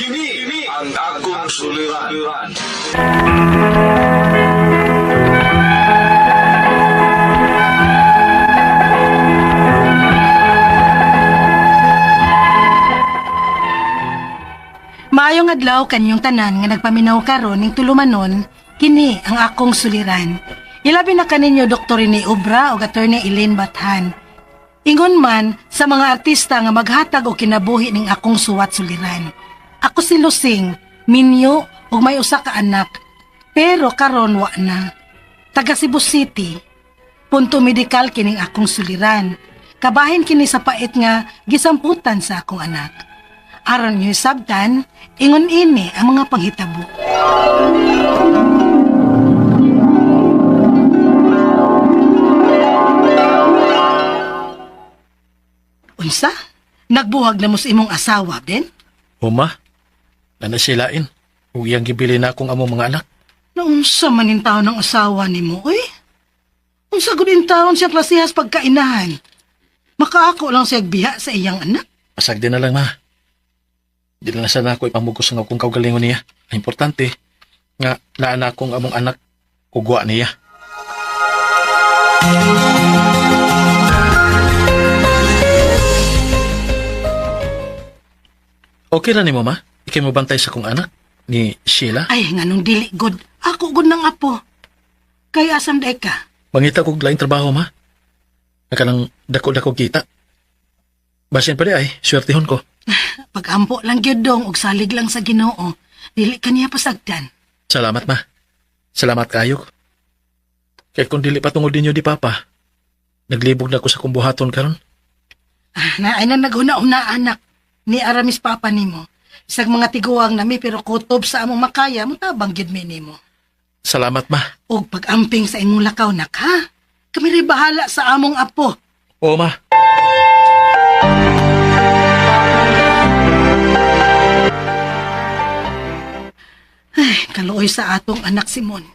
Kini ang akong suliran. Maayong adlaw kanyong tanan nga nagpaminaw karon ning tulumanon, kini ang akong suliran. Ilabi na kaninyo Dr. Rene Obra o Attorney Elaine Bathan. Ingon man sa mga artista nga maghatag o kinabuhi ning akong suwat suliran. Ako si Lusing, minyo ug may usa ka anak. Pero karon wa na. Taga Cebu City. Punto medikal kining akong suliran. Kabahin kini sa pait nga gisamputan sa akong anak. Aron nyo sabtan, ingon ini ang mga panghitabo. Unsa? Nagbuhag na mo sa imong asawa, din? Uma, nanasilain. Ug iyang gibili na akong among mga anak. Naunsa man in taon ng asawa ni mo, oy? Unsa gud in taon siya klasihas pagkainahan? Makaako lang siya biya sa iyang anak. Pasag din na lang, ma. Di na sana ako ipamugos ng akong kaugalingon niya. Ang importante, nga naana akong among anak, ugwa niya. Okay na ni mo, ma? Ikay mo bantay sa akong anak, ni Sheila? Ay, nga nung dili good. Ako good ng apo. Kay asam day ka. Mangita kong laing trabaho, ma. Nakalang dako-dako kita. Basin pa di ay, swertihon ko. Pag-ampo lang gyud dong ug salig lang sa Ginoo. Dili kaniya pasagdan. Salamat, ma. Salamat kayo. Kaya kung dili patungod ninyo di papa, naglibog na ako sa kumbuhaton karon. Naay na naghuna-una anak. Ni Aramis papa nimo. Isag mga tiguang nami pero kutob sa among makaya mo tabang gyud mi nimo. Salamat, ma. Ug pag-amping sa imong lakaw nak ha. Kami rin bahala sa among apo. Oo, ma. Ay, kaluoy sa atong anak Simon.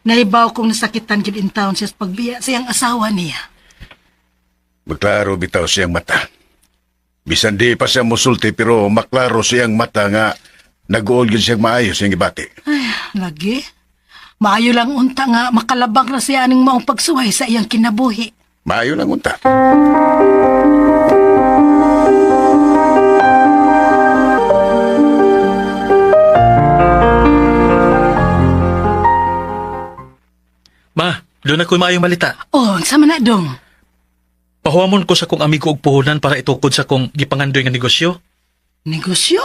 Naibaw kong nasakitan gyud in town siya sa pagbiya sa iyang asawa niya. Maklaro bitaw siyang mata. Bisan di pa siya musulti pero maklaro siyang mata nga nag-uol yun siyang maayos siyang ibati. Ay, lagi. Maayo lang unta nga makalabang na siya aning maong pagsuway sa iyang kinabuhi. Maayo lang unta. Ma, doon ako'y maayong malita. Oh, sama na dong. Pahuamon ko sa kong amigo og puhunan para itukod sa kong gipangandoy nga negosyo. Negosyo?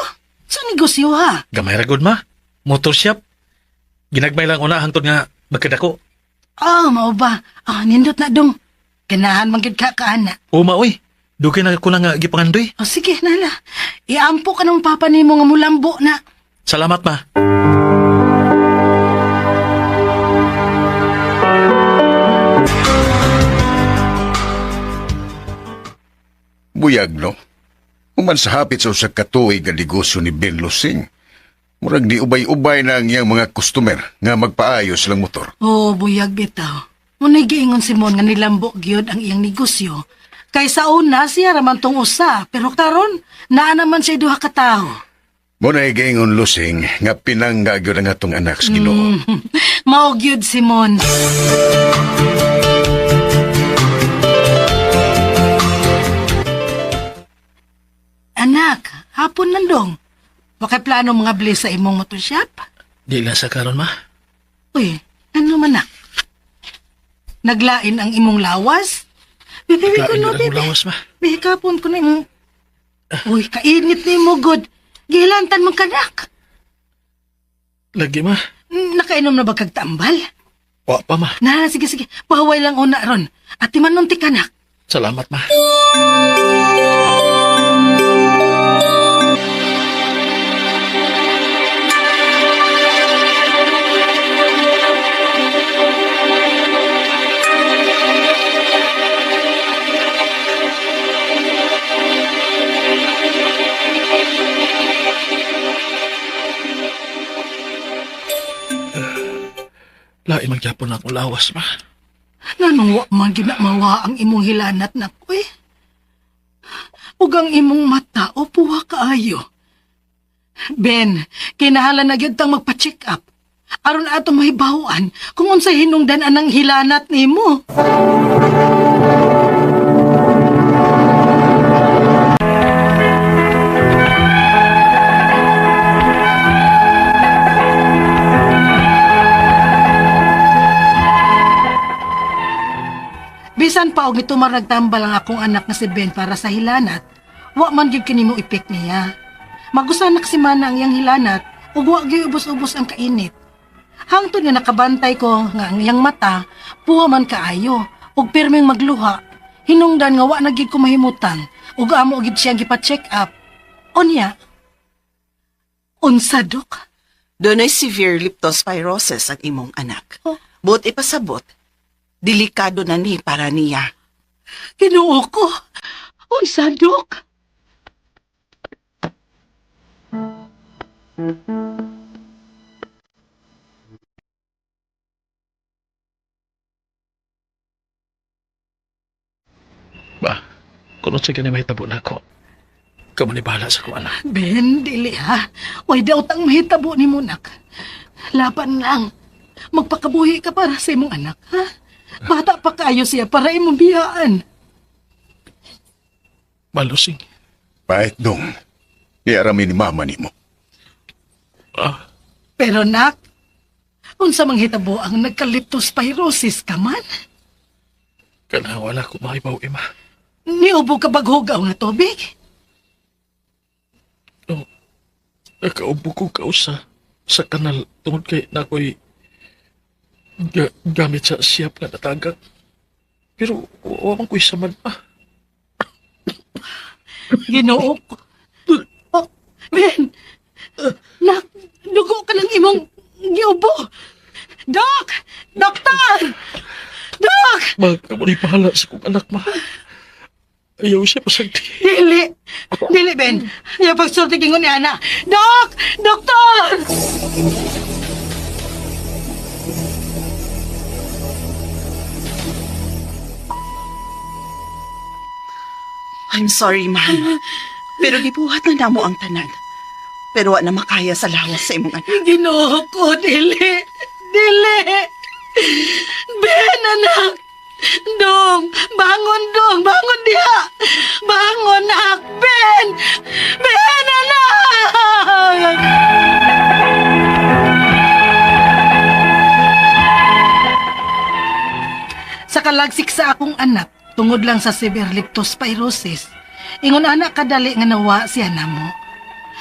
Sa negosyo ha? Gamay ra gud, ma. Motor shop. Ginagmay lang una hangtod nga magkadako. Oh, mao ba? Nindot na dong. Ganahan manggid ka kaana. Uma, oy. Dugay na ko na nga gipangandoy. Oh, sige, nala. Iampo ka ng papa nimo nga mulambo na. Salamat, ma. Buyag, no? Uman sa hapit sa usag katuig ang negosyo ni Ben Lusing. Murag di ubay-ubay na ang iyang mga customer nga magpaayos lang motor. Oh, buyag bitaw. Munay giingon si Mon nga nilambo gyud ang iyang negosyo. Kay sa una siya raman tong usa, pero karon naa naman siya duha ka tawo. Muna igaingon Lusing nga pinangga gyud ang atong anak sa Ginoo. Mao gyud si Mon. Anak, hapon nandong. Wakay plano mga bili sa imong motor shop? Di lang sa karon, ma. Uy, ano man nak? Naglain ang imong lawas? Bibi ko Lain no, na lang bibi. lawas, ma. Bibi kapon ko na imong... Uy, kainit ni mo, good. Gilantan mong kanak. Lagi, ma. Nakainom na ba kag tambal? Wa pa, ma. Na, sige, sige. Pahuway lang una ron. At timanon ti kanak. Salamat, ma. Lain magyapon na akong lawas, ma. Nanong wa man ginamawa ang imong hilanat na ko eh. Ug ang imong mata o puwa kaayo. Ben, kinahanglan na gyud tang magpa-check up. Aron ato mahibawan kung unsay hinungdan anang hilanat nimo. Bisan pa og ito maragtambal ang akong anak nga si Ben para sa hilanat, wa man gyud kanimo epek niya. Magusanak si Mana ang iyang hilanat ug wa gyud ubos-ubos ang kainit. Hangtod nga nakabantay ko nga ang iyang mata puha man kaayo ug pirmeng magluha. Hinungdan nga wa na gyud ko mahimutan ug amo gyud siya gipa-check up. Unya. Unsa dok? Dunay severe leptospirosis ang imong anak. Oh. But ipasabot, delikado na ni para niya. Kinuo ko. Unsa dok? Ba, kung sa ganyan mahitabo na ako, ikaw man ibahala sa kong anak. Ben, dili ha. Way daw tang mahitabo ni Munak. Laban lang. Magpakabuhi ka para sa imong anak, ha? Bata pa kayo siya para imong biyaan. Malusing. Pahit dong. Iarami ni mama nimo. Ah, Pero nak, unsa mang hitabo ang nagka-leptospirosis ka man? kailangan wala ko mahibaw, Ima. Niubog ka baghugaw nga tubig? No, nakaubo ko sa kanal tungod kay na ako'y gamit sa siyap nga natagak. Pero wawang ko'y samad pa. Ginoo ko. Oh, Ben! Nak, dugo ka ng imong giubo! Dok! Doktor! Dok! Magkamuli pahala sa kong anak, ma. Ayaw siya pasagdi. Dili! Dili, Ben! Ayaw pagsulti kingon ni Ana. Dok! Doktor! I'm sorry, man. Pero gibuhat na namo ang tanan. Pero wa na makaya sa lawas sa imong anak. Ginoo ko, dili! Dili! Ben, anak! Dong! Bangon, Dong! Bangon diha! Bangon, nak! Ben! Ben, anak! Sa kalagsik sa akong anak, tungod lang sa severe leptospirosis, ingon anak kadali nga nawa siya namo.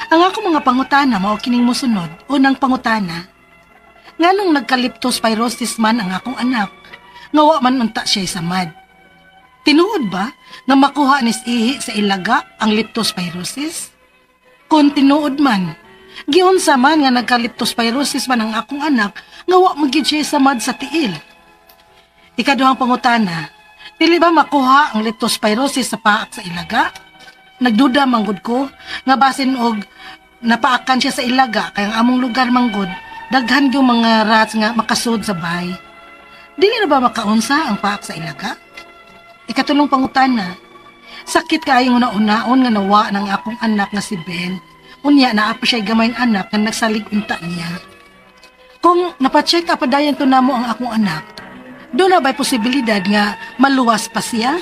Ang ako mga pangutana mao kining mosunod. Unang pangutana, nganong nagka-leptospirosis man ang akong anak, nga wa man unta siya samad. Tinuod ba nga makuha ni ihi sa ilaga ang leptospirosis? Kung tinuod man, giunsa man nga nagka-leptospirosis man ang akong anak, nga wa man gyud siya samad sa tiil. Ikaduhang pangutana, dili ba makuha ang leptospirosis sa paak sa ilaga? Nagduda manggod ko nga basin og napaakan siya sa ilaga kay ang among lugar manggod daghan gyud mga rats nga makasud sa bahay. Dili na ba makaunsa ang paak sa ilaga? Ikatulong pangutana, sakit kaayong una-unaon nga nawa ng akong anak nga si Ben. Unya naa pa siya gamayng anak nga nagsalig unta niya. Kung napacheck up padayon to namo ang akong anak, doon na ba'y posibilidad nga maluwas pa siya?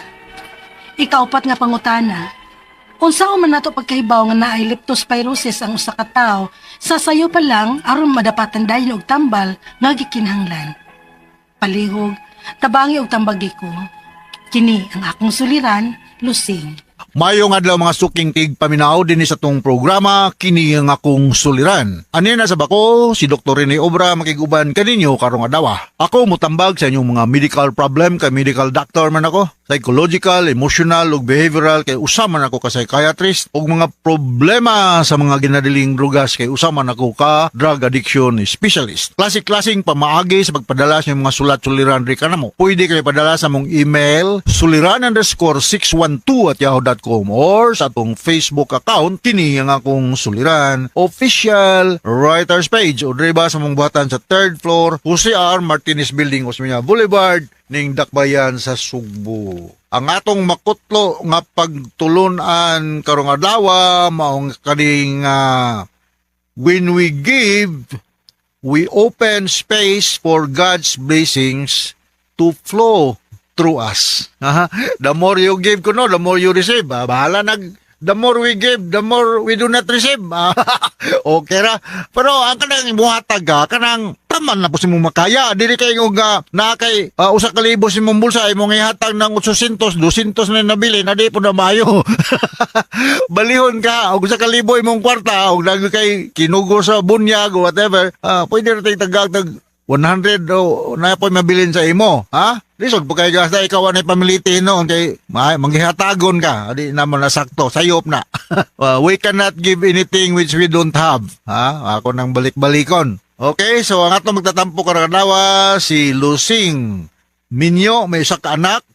Ikaupat nga pangutana, kung saan man nato pagkahibaw nga naay leptospirosis ang usa ka tawo, sasayo pa lang aron madapatan dayon og tambal nga gikinahanglan. Palihog, tabangi og tambagi ko. Kini ang akong suliran, Lusing. Mayong adlaw mga suking tig paminaw din sa tong programa kini ang akong suliran. Ani na sa bako si Dr. Rene Obra makiguban kaninyo karong adlaw. Ako mutambag sa inyong mga medical problem kay medical doctor man ako. Psychological, emotional ug behavioral kay usa man ako ka psychiatrist ug mga problema sa mga ginadiling drugas kay usa man ako ka drug addiction specialist. Klasik-klasing pamaagi sa pagpadala sa mga sulat-suliran ri kanamo. Pwede kayo padala sa mong email suliran_612@yahoo.com or sa atong Facebook account kini ang akong suliran official writers page o driba sa mong buhatan sa 3rd floor Jose R. Martinez Building, Osmeña Boulevard ning Dakbayan sa Sugbo. Ang atong makutlo nga pagtulunan karong adlaw maong kaning when we give, we open space for God's blessings to flow through us. The more you give, the more you receive. Bahala the more we give, the more we do not receive. Okay ra. Pero ang kanang imuhatag kanang taman na po si mong makaya. Dili kayo nga na kay usa ka libo si mong bulsa imong ihatag ng 800, 200 na nabili na di po na mayo. Balihon ka og usa ka libo imong kwarta og nag kay kinugo sa bunyag o whatever. Pwede ra tay tagag 100 o na po mabilin sa imo, ha? Lisod po kayo gasta ikaw anay pamiliti no kay manghihatagon ka, di naman nasakto, sayop na. We cannot give anything which we don't have, ha? Ako nang balik-balikon. Okay, so ang ato magtatampo karadawa si Lusing Minyo, may isa ka anak,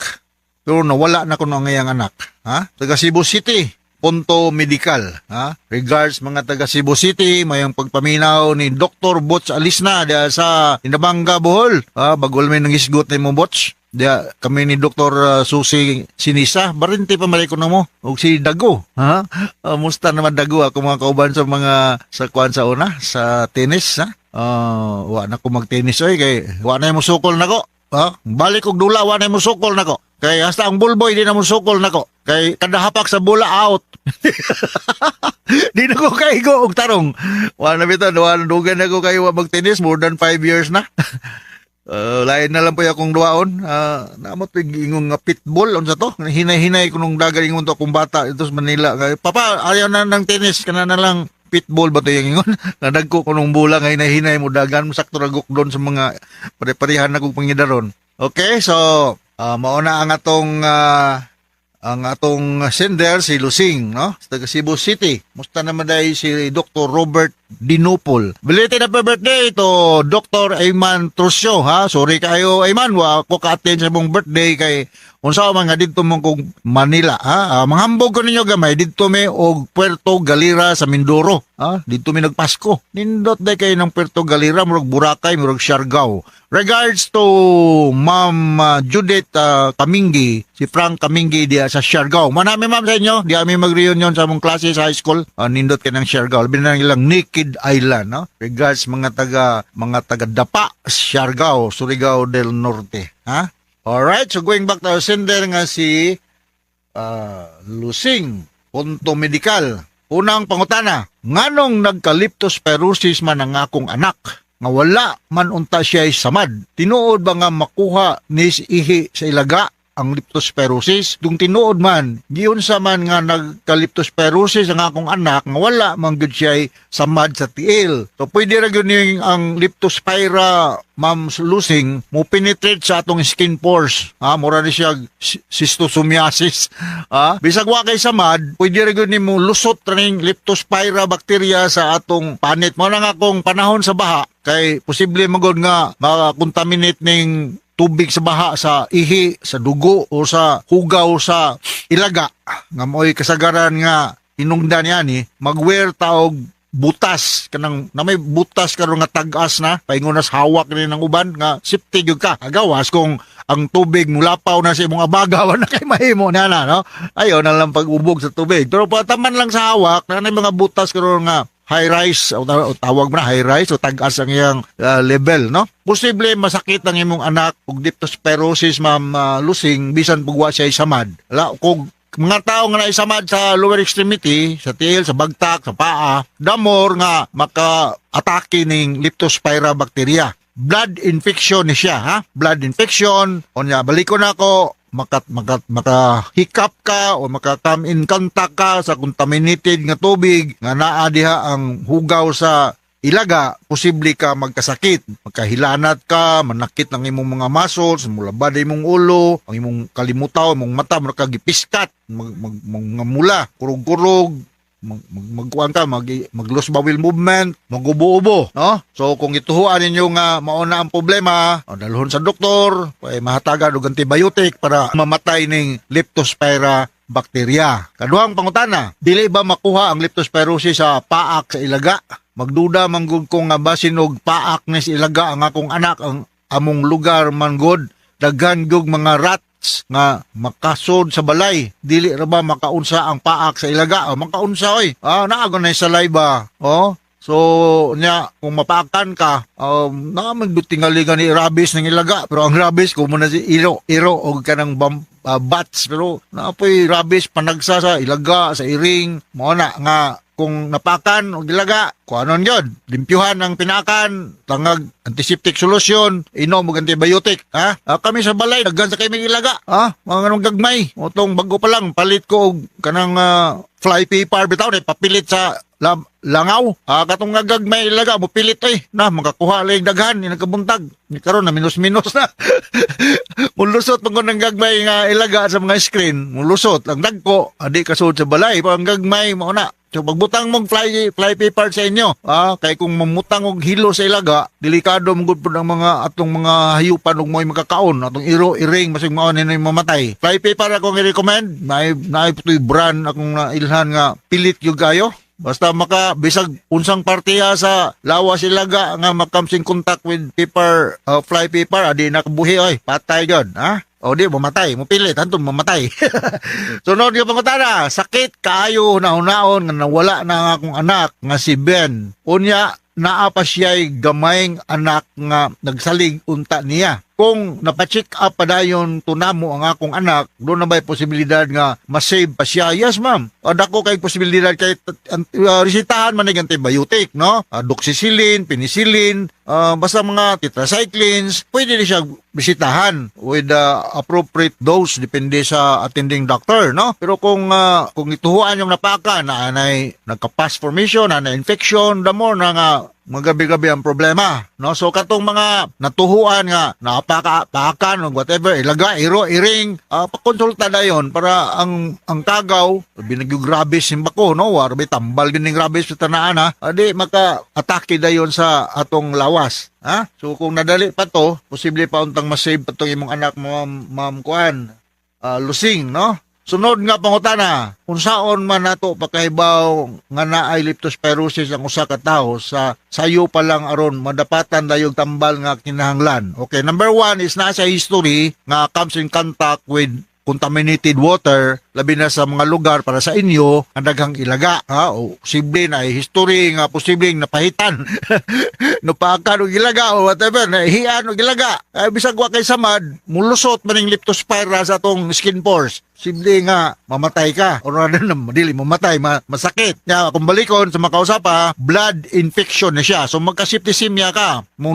pero nawala na ko ng ngayang anak, ha? Taga Cebu City. Punto Medical. Regards mga taga Cebu City, mayang pagpaminaw ni Dr. Bots Alisna diya sa Inabanga, Bohol. Bagol may nangisgot ni mo Bots. Diya kami ni Dr. Susi Sinisa. Barinti pa maliko na mo. O si Dago. Musta naman Dago ako mga kauban sa mga sa kuan sa una, sa tennis. Wa na ko mag-tennis oy kay wa na mo sukol nako. Balik og dula wa na mo sukol nako. Kay hasta ang bulboy di na mo sukol nako. Kay kada hapak sa bola out. Di na ko kaigo og tarong. Wa na bitaw dugan ako kay wa magtennis more than 5 years na. Lain na lang po akong duwaon. Namot ingong nga pitbull unsa to. Hinay-hinay ko nung dagan ingon to akong bata ito sa Manila. Kay papa ayaw na ng tennis kana na lang pitbull ba to yung ingon. Nadagko ko nung bola nga hinay-hinay mo dagan sakto ragok doon sa mga pare-parehan na kong pangidaron. Okay, so mauna ang atong sender si Lusing, no? Sa taga Cebu City. Musta naman dahil si Dr. Robert Dinupol. Belated happy birthday to Dr. Ayman Trusyo, ha? Sorry kayo, Ayman, wa ko ka-attend sa mong birthday kay unsa man nga didto mong kog Manila, ha? Manghambog ko ninyo gamay didto mi og Puerto Galera sa Mindoro, ha? Didto mi nagpasko. Nindot day kay ng Puerto Galera murag Boracay, murag Siargao. Regards to Ma'am Judith Kamingi, si Frank Kamingi diya sa Siargao. Manami ma'am sa inyo, di kami mag-reunion sa mong klase sa high school. Nindot ka ng Siargao. Binang ilang Naked Island, no? Regards mga taga Dapa, Siargao, Surigao del Norte, ha? Alright, so going back to our sender nga si Lusing, Punto Medical. Unang pangutana, nganong nagka-leptospirosis man ang akong anak? Nga wala man unta siya samad. Tinuod ba nga makuha ni ihi sa ilaga ang leptospirosis? Dung tinuod man, giyon sa man nga nagka-leptospirosis ang akong anak, nga wala man gud siya samad sa tiil. So pwede ra gyud ning ang leptospira, Ma'am Lusing, mo penetrate sa atong skin pores. Mura ni siya schistosomiasis. Bisag wa kay samad, pwede ra gyud nimo lusot ra ning leptospira bacteria sa atong panit. Mo na nga akong panahon sa baha, kay posible magod nga makakontaminate ning tubig sa baha, sa ihi, sa dugo o sa hugaw sa ilaga. Nga mo'y kasagaran nga hinungdan yan magwear taog butas kanang na may butas karon nga tag-as na paingonas hawak ni ng uban nga safety gyud ka agawas kung ang tubig mulapaw na sa imong abagaw na kay mahimo na no, ayo na lang pag-ubog sa tubig. Pero pataman lang sa hawak na mga butas karon nga high rise o tawag mo na high rise o tag-as ang iyang level, no? Posible masakit ang imong anak og leptospirosis, Ma'am Lusing, bisan pugwa siya samad. Kung mga tao nga naisamad sa lower extremity, sa tiil, sa bagtak, sa paa, damor nga maka-atake ning leptospira bacteria. Blood infection ni siya, ha? Blood infection, o niya, balikon ako, makahikap ka o maka-come in contact ka sa contaminated nga tubig nga naa diha ang hugaw sa ilaga, posible ka magkasakit, magkahilanat ka, manakit ng imong mga muscles, mulabad imong ulo, ang imong kalimutaw, imong mata, makagipiskat, mula, kurog-kurog, magkuhan ka, mag-loose bowel movement, magubo-ubo, no? So kung ituhuan ninyo nga mauna ang problema, dalhon sa doktor, mahatagan og antibiotic para mamatay ning leptospira bacteria. Kaduhang pangutana, dili ba makuha ang leptospirosis sa paak sa ilaga? Magduda manggod ko nga basin og paak ni sa ilaga ang akong anak, ang among lugar manggod daghan gyud mga rats nga makasod sa balay. Dili ra ba makaunsa ang paak sa ilaga? Makaunsa oy. Naagon na sa saliva. So, kung mapakan ka, na magdutingalingan ni rabies ng ilaga. Pero ang rabies, kung muna si iro o ka ng bats. Pero naapoy rabies, panagsa sa ilaga, sa iring. Muna nga, kung napakan o ilaga, kung anon yun, limpyuhan ang pinakan, tangag antiseptic solution, inom og antibiotic, ha? Kami sa balay, daghan sa kami ilaga, ha? Mga ganong gagmay. Otong bago pa lang, palit ko og kanang fly paper, bitaw na, papilit sa langaw. Katong nga gagmay ilaga, mo pilit na, makakuha lang daghan, nagkabuntag. Karon na minus-minus na. Mulusot pag ng gagmay nga ilaga sa mga screen, mulusot. Ang dagko, adi kasud sa balay, pang gagmay, mo na. So pagbutang mong fly paper sa inyo, kay kung mamutang og hilo sa ilaga, delikado mong po ng mga atong mga hayupan ug mo'y makakaon, atong iring masig mao ni mamatay. Fly paper akong i-recommend, naay putoy brand akong nailhan nga pilit yung gayo. Basta bisag unsang partiya sa lawas ilaga nga makamsing contact with paper, fly paper, adi nakabuhi patay jud, ha? O di, mamatay. Mupilit. Hantun, mamatay. Sunod yung pangutana. Sakit kaayo na unaon nga nawala na nga akong anak nga si Ben. Unya, naa pa siya'y gamayng anak nga nagsalig unta niya. Kung napacheck up pa dayon tunamo ang akong anak, doon na ba'y posibilidad nga masave pa siya? Yes, ma'am. Dako kay posibilidad kay resitahan man ng antibiotic, no? Doxycycline, penicillin, basta mga tetracyclines, pwede din siya bisitahan with appropriate dose depende sa attending doctor, no? Pero kung ituhuan yung napaka na anay nagka-pus formation, na infection, damo na nga magabi-gabi ang problema, no? So katong mga natuhuan nga napakan o whatever, ilaga, iring, pakonsulta na yon para ang kagaw binagyog rabies simbako, no? Warbi tambal gining rabies sa tanaan, ha? Adi maka-atake na yon sa atong lawas, ha? So kung nadali pa to, posible pa untang masave pa tong imong anak mo, ma'am Kuan, Lusing, no? Sunod nga pangutana, kung saon man nato pakahibaw nga naay leptospirosis ang usa ka tawo sa sayo pa lang aron madapatan dayog tambal nga kinahanglan. Okay, number 1 is nasa history nga comes in contact with contaminated water, labi na sa mga lugar para sa inyo, ang daghang ilaga, ha? O posible na history nga posibleng napahitan, napakan o ilaga o whatever, nahihian o ilaga. Bisag wa kay samad, mulusot maning leptospira sa atong skin pores. Posible nga mamatay ka o madili mamatay, masakit. Kung balikon sa makausapa, blood infection na siya. So magka-septicemia ka, mo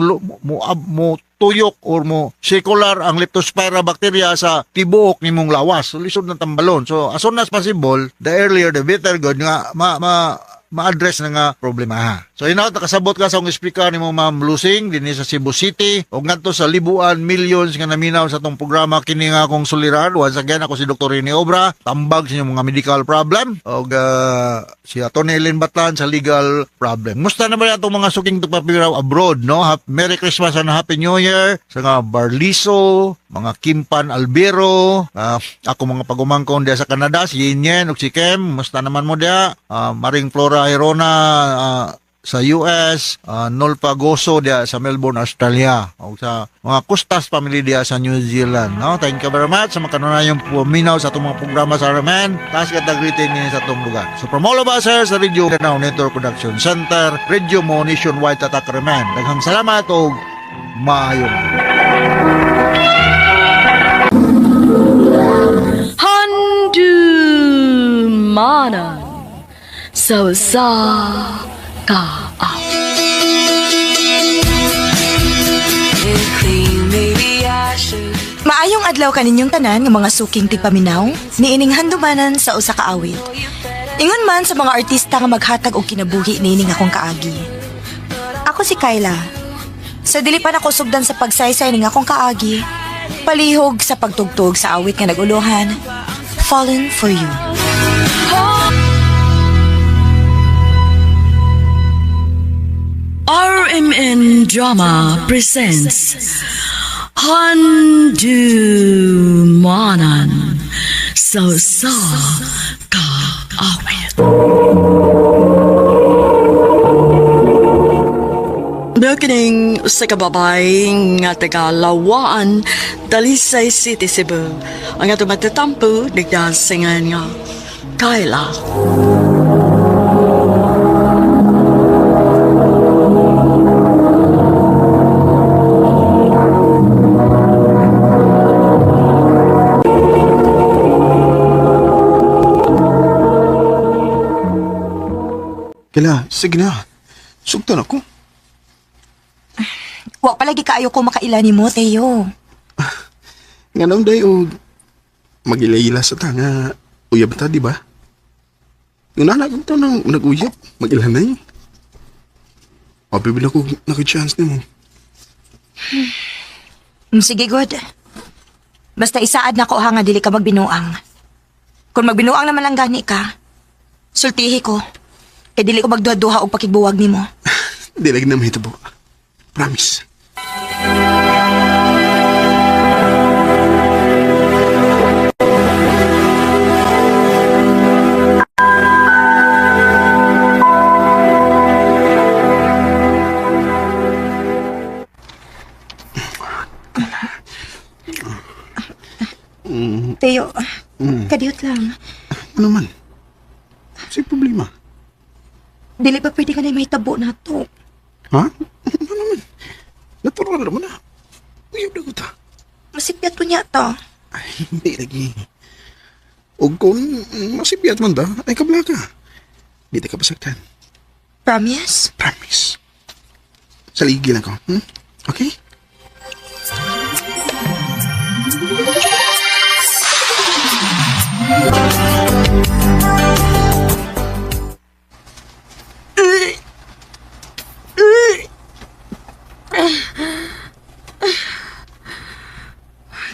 tuyok or mo circular ang leptospira bacteria sa tibuok nimong lawas. So lisod ng tambalon. So as soon as possible, the earlier the better, good nga ma-address na nga problema, ha. So nakasabot ka sa akong speaker ni mo, Ma'am Lusing din sa Cebu City o ngadto sa libuan millions nga naminaw sa atong programa kini nga akong suliran. Once again, ako si Dr. Rene Obra, tambag sa inyong mga medical problem o si Atty. Ellen Batlan sa legal problem. Musta na ba itong mga suking tupapiraw abroad, no? Merry Christmas and Happy New Year sa nga Barliso, mga Kimpan Albero, ako mga pagumangkon dia sa Canada, si Yin o si Kem, musta naman mo dia? Maring Flora Herona sa US, Nolpa Goso dia sa Melbourne, Australia, o sa mga Kustas family dia sa New Zealand, no? Thank you very much sa makanunayong puminaw sa itong mga programa sa Ramen. Taas katag-greeting niya sa itong lugar. So from all of us here sa Radio Danao Network Production Center, Radio Mo Nationwide Tatak Ramen. Daghang salamat o maayong. Handumanan sa ka-aw. Maayong adlaw kaninyong tanan ng mga suking tigpaminaw, niining handumanan sa usa ka awit. Ingon man sa mga artista nga maghatag og kinabuhi niining akong kaagi. Ako si Kyla. Sa dili pa nako sugdan sa pagsaysay ning akong kaagi, palihog sa pagtugtog sa awit nga naguluhan, Fallen for You. RMN Drama presents Handumanan sa ka-awit. Bekining sa kababay nga taga Lawaan, Dalisay City, Cebu. Ang ato matatampo, nagdasingan nga Kyla. Kaya, sige na. Sugtan ako. Wa palagi kaayo ko makaila nimo, Teo. Nga nang day o magila-ila sa tanga. Uyab ta, di ba? Yung nalagam ta nang nag-uyab, mag-ilanay. Mapibila ko naki-chance ni mo. Sige, good. Basta isaad na ko ha nga dili ka magbinuang. Kung magbinuang naman lang gani ka, sultihi ko. Kaya dili ko magduha-duha og pakigbuwag nimo. Di lagi na mahitabo. Promise. Teo, kadiyot lang. Ano man? Kasi problema. Dili pa pwede ka na may tabo na to. Ha? Ano naman? Natural naman na. Uyab na ko ta. Masipyat ko niya to. Ay, hindi lagi. O kung masipiyat man da, ay kabla ka. Hindi ka pasagtan. Promise? Promise. Saligi lang ko. Okay?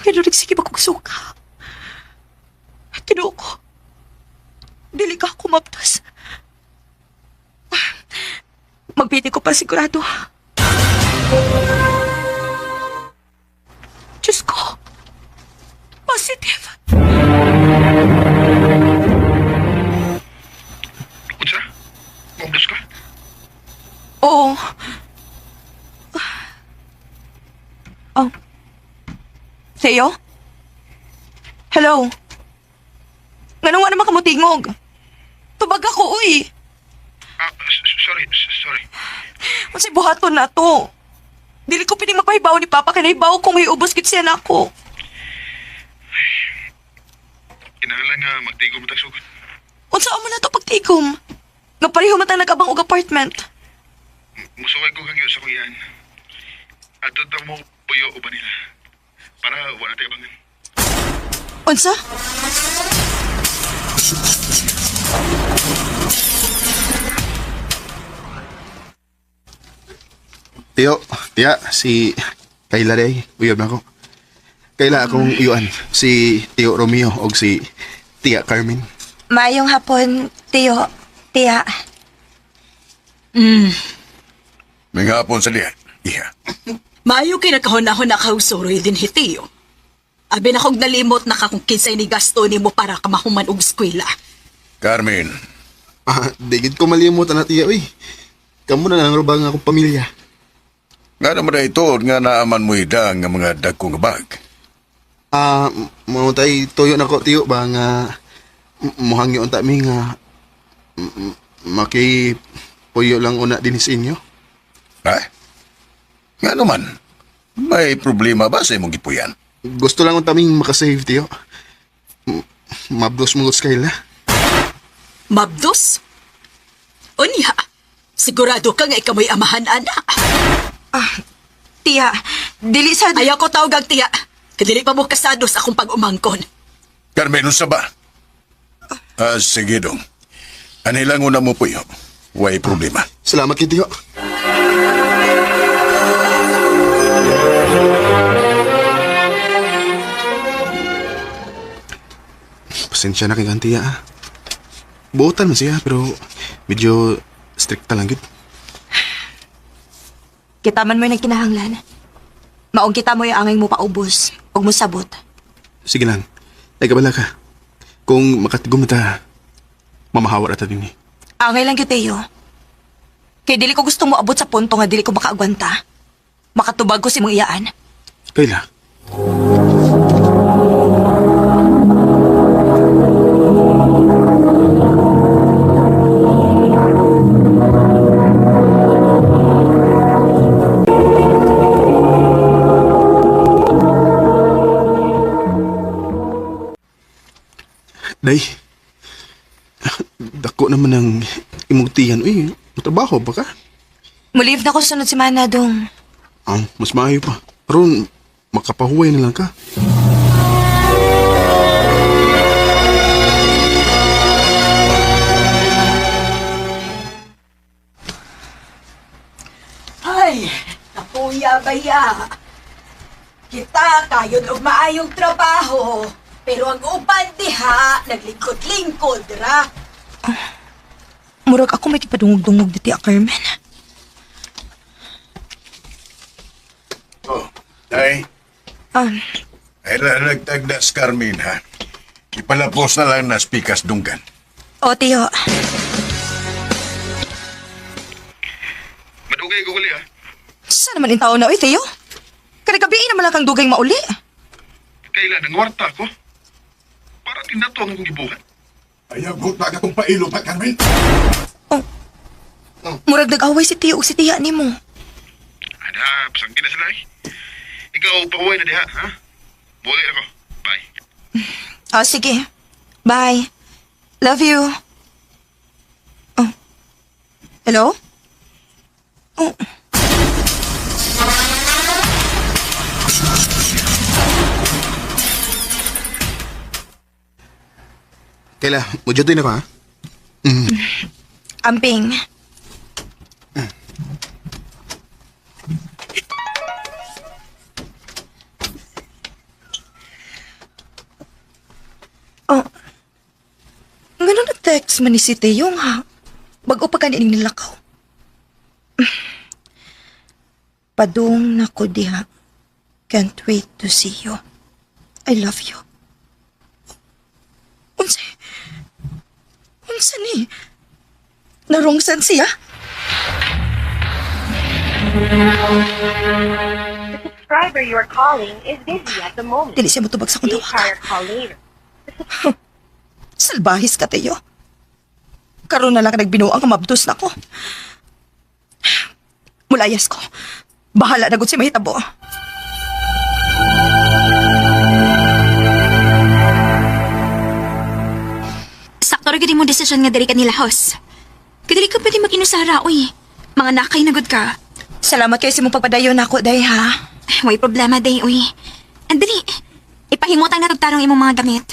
Kaya nagsige ba kong suka? Tinuo ko. Dili ka kumaptas. Magpiti ko pa sigurado. Diyos ko. Positive. Unsa? Maubos ka? Oo. Oh. Theo? Hello? Nga naman ka mo tingog? Tubag ako, uy. Sorry. Kasi buhaton na to. Dili ko pining mapahibaw ni Papa kaya nahibaw kung iubos kit siya na ako. Kinahanglan nga magtigom mo tagsugod. Unsa mo na to pagtigom? Nga pareho matang nag-abang og apartment. Musuway ko kang sa kuyan. At doon mo puyo o ba nila? Para wala tayo bangan. Unsa? Tiya, si Kayla day, uyab na ako. Kayla akong iyuan, si Tio Romeo o si Tia Carmen. Mayong hapon, Teo. Tia. May hapon sa diyan. Iha. Maayo kinakahon-ahon na kausuroy din hitiyo. Abi na kong nalimot na kakong kinsay ni gasto ni mo para ka mahuman og eskwela. Carmen, Digid ko malimot na tiya, uy. Kamu na lang rubang akong pamilya. nga naman na ito nga naaman mo idang nga mga dagkong bag. Mau tay toyo na ko tiyo ba nga muhangyo unta mi nga maki puyo lang una din sa inyo. Ha? Nga naman, may problema ba sa imong gipuyan? Gusto lang unta ming makasave tiyo. Mabdos mo Kayla. Mabdos? Unya, sigurado ka nga ikamoy amahan, ana. Tia, dili sa... Ayaw ko tawag tiya. Kadili pa mo kasado sa akong pag-umangkon. Carmen, unsa ba? Sige dong. Anilang una mo puyo. Way problema. Salamat kay tiyo. Pasensya na kay Gantiya. Buotan man siya pero medyo stricta lang gid. Kita man mo yung kinahanglan. Maong kita mo yung angay mo paubos. Huwag mo sabot. Sige lang. Nagkabala ka. Kung makatigom ta, mamahawa na ta din eh. Angay lang yun, Teo. Kaya dili ko gusto mo abot sa punto nga dili ko makaagwanta. Makatubag ko si mong iyaan. Kayla. Day, dako naman ang imong tiyan, uy, matrabaho ba ka? Mulive na ko sunod semana dong. Mas maayo pa. Aron, makapahuway na lang ka. Ay, napuya baya. Kita kayo og maayong trabaho. Pero ang uban diha, naglingkod-lingkod ra. Murag ako may kipadungog-dungog dito, Carmen. Oh, day. Ah, Ay nagtagdas Carmen ha. Ipalapos na lang na spikas dunggan. o, tiyo. Madugay ko gali, ha? Saan naman yung tao na, oy, tiyo? Karagabiin naman lang kang dugay mauli. Kailan ang warta ko? Para tinato ang akong gibuhat. Ayaw gut na katong pailo pa, Carmen. Murag nag-away si tiyo o si tiya ni mo. Ada, pasangkin na sila eh. Ikaw, pahuway na diha, ha? Buhay ako. Bye. Ah, sige. Bye. Love you. Oh. Hello? Oh. Kayla, mudyatoy na ko, ha? Amping. Oh. Ganun na-text man ni si Teo nga. Bago pa kanining nilakaw. Padung na ko diha. Can't wait to see you. I love you. Unsa ni? Narungsan siya? The subscriber you are calling is busy at the moment. Dili siya matubag sa Please kong try your call later. Salbahis ka, Teo. Karoon na lang ka nagbinuang kamabdos na ko. Mulayas ko. Bahala na gud si mahitabo. Sakto rin mo desisyon nga diri ka nila, host. Kadali ka pwede mag-inusara, uy. Mga nakay na good ka. Salamat kayo sa mong pagpadayon ako, day, ha? May problema, day, uy. Andali, ipahimutan nga tagtarong imong mga gamit.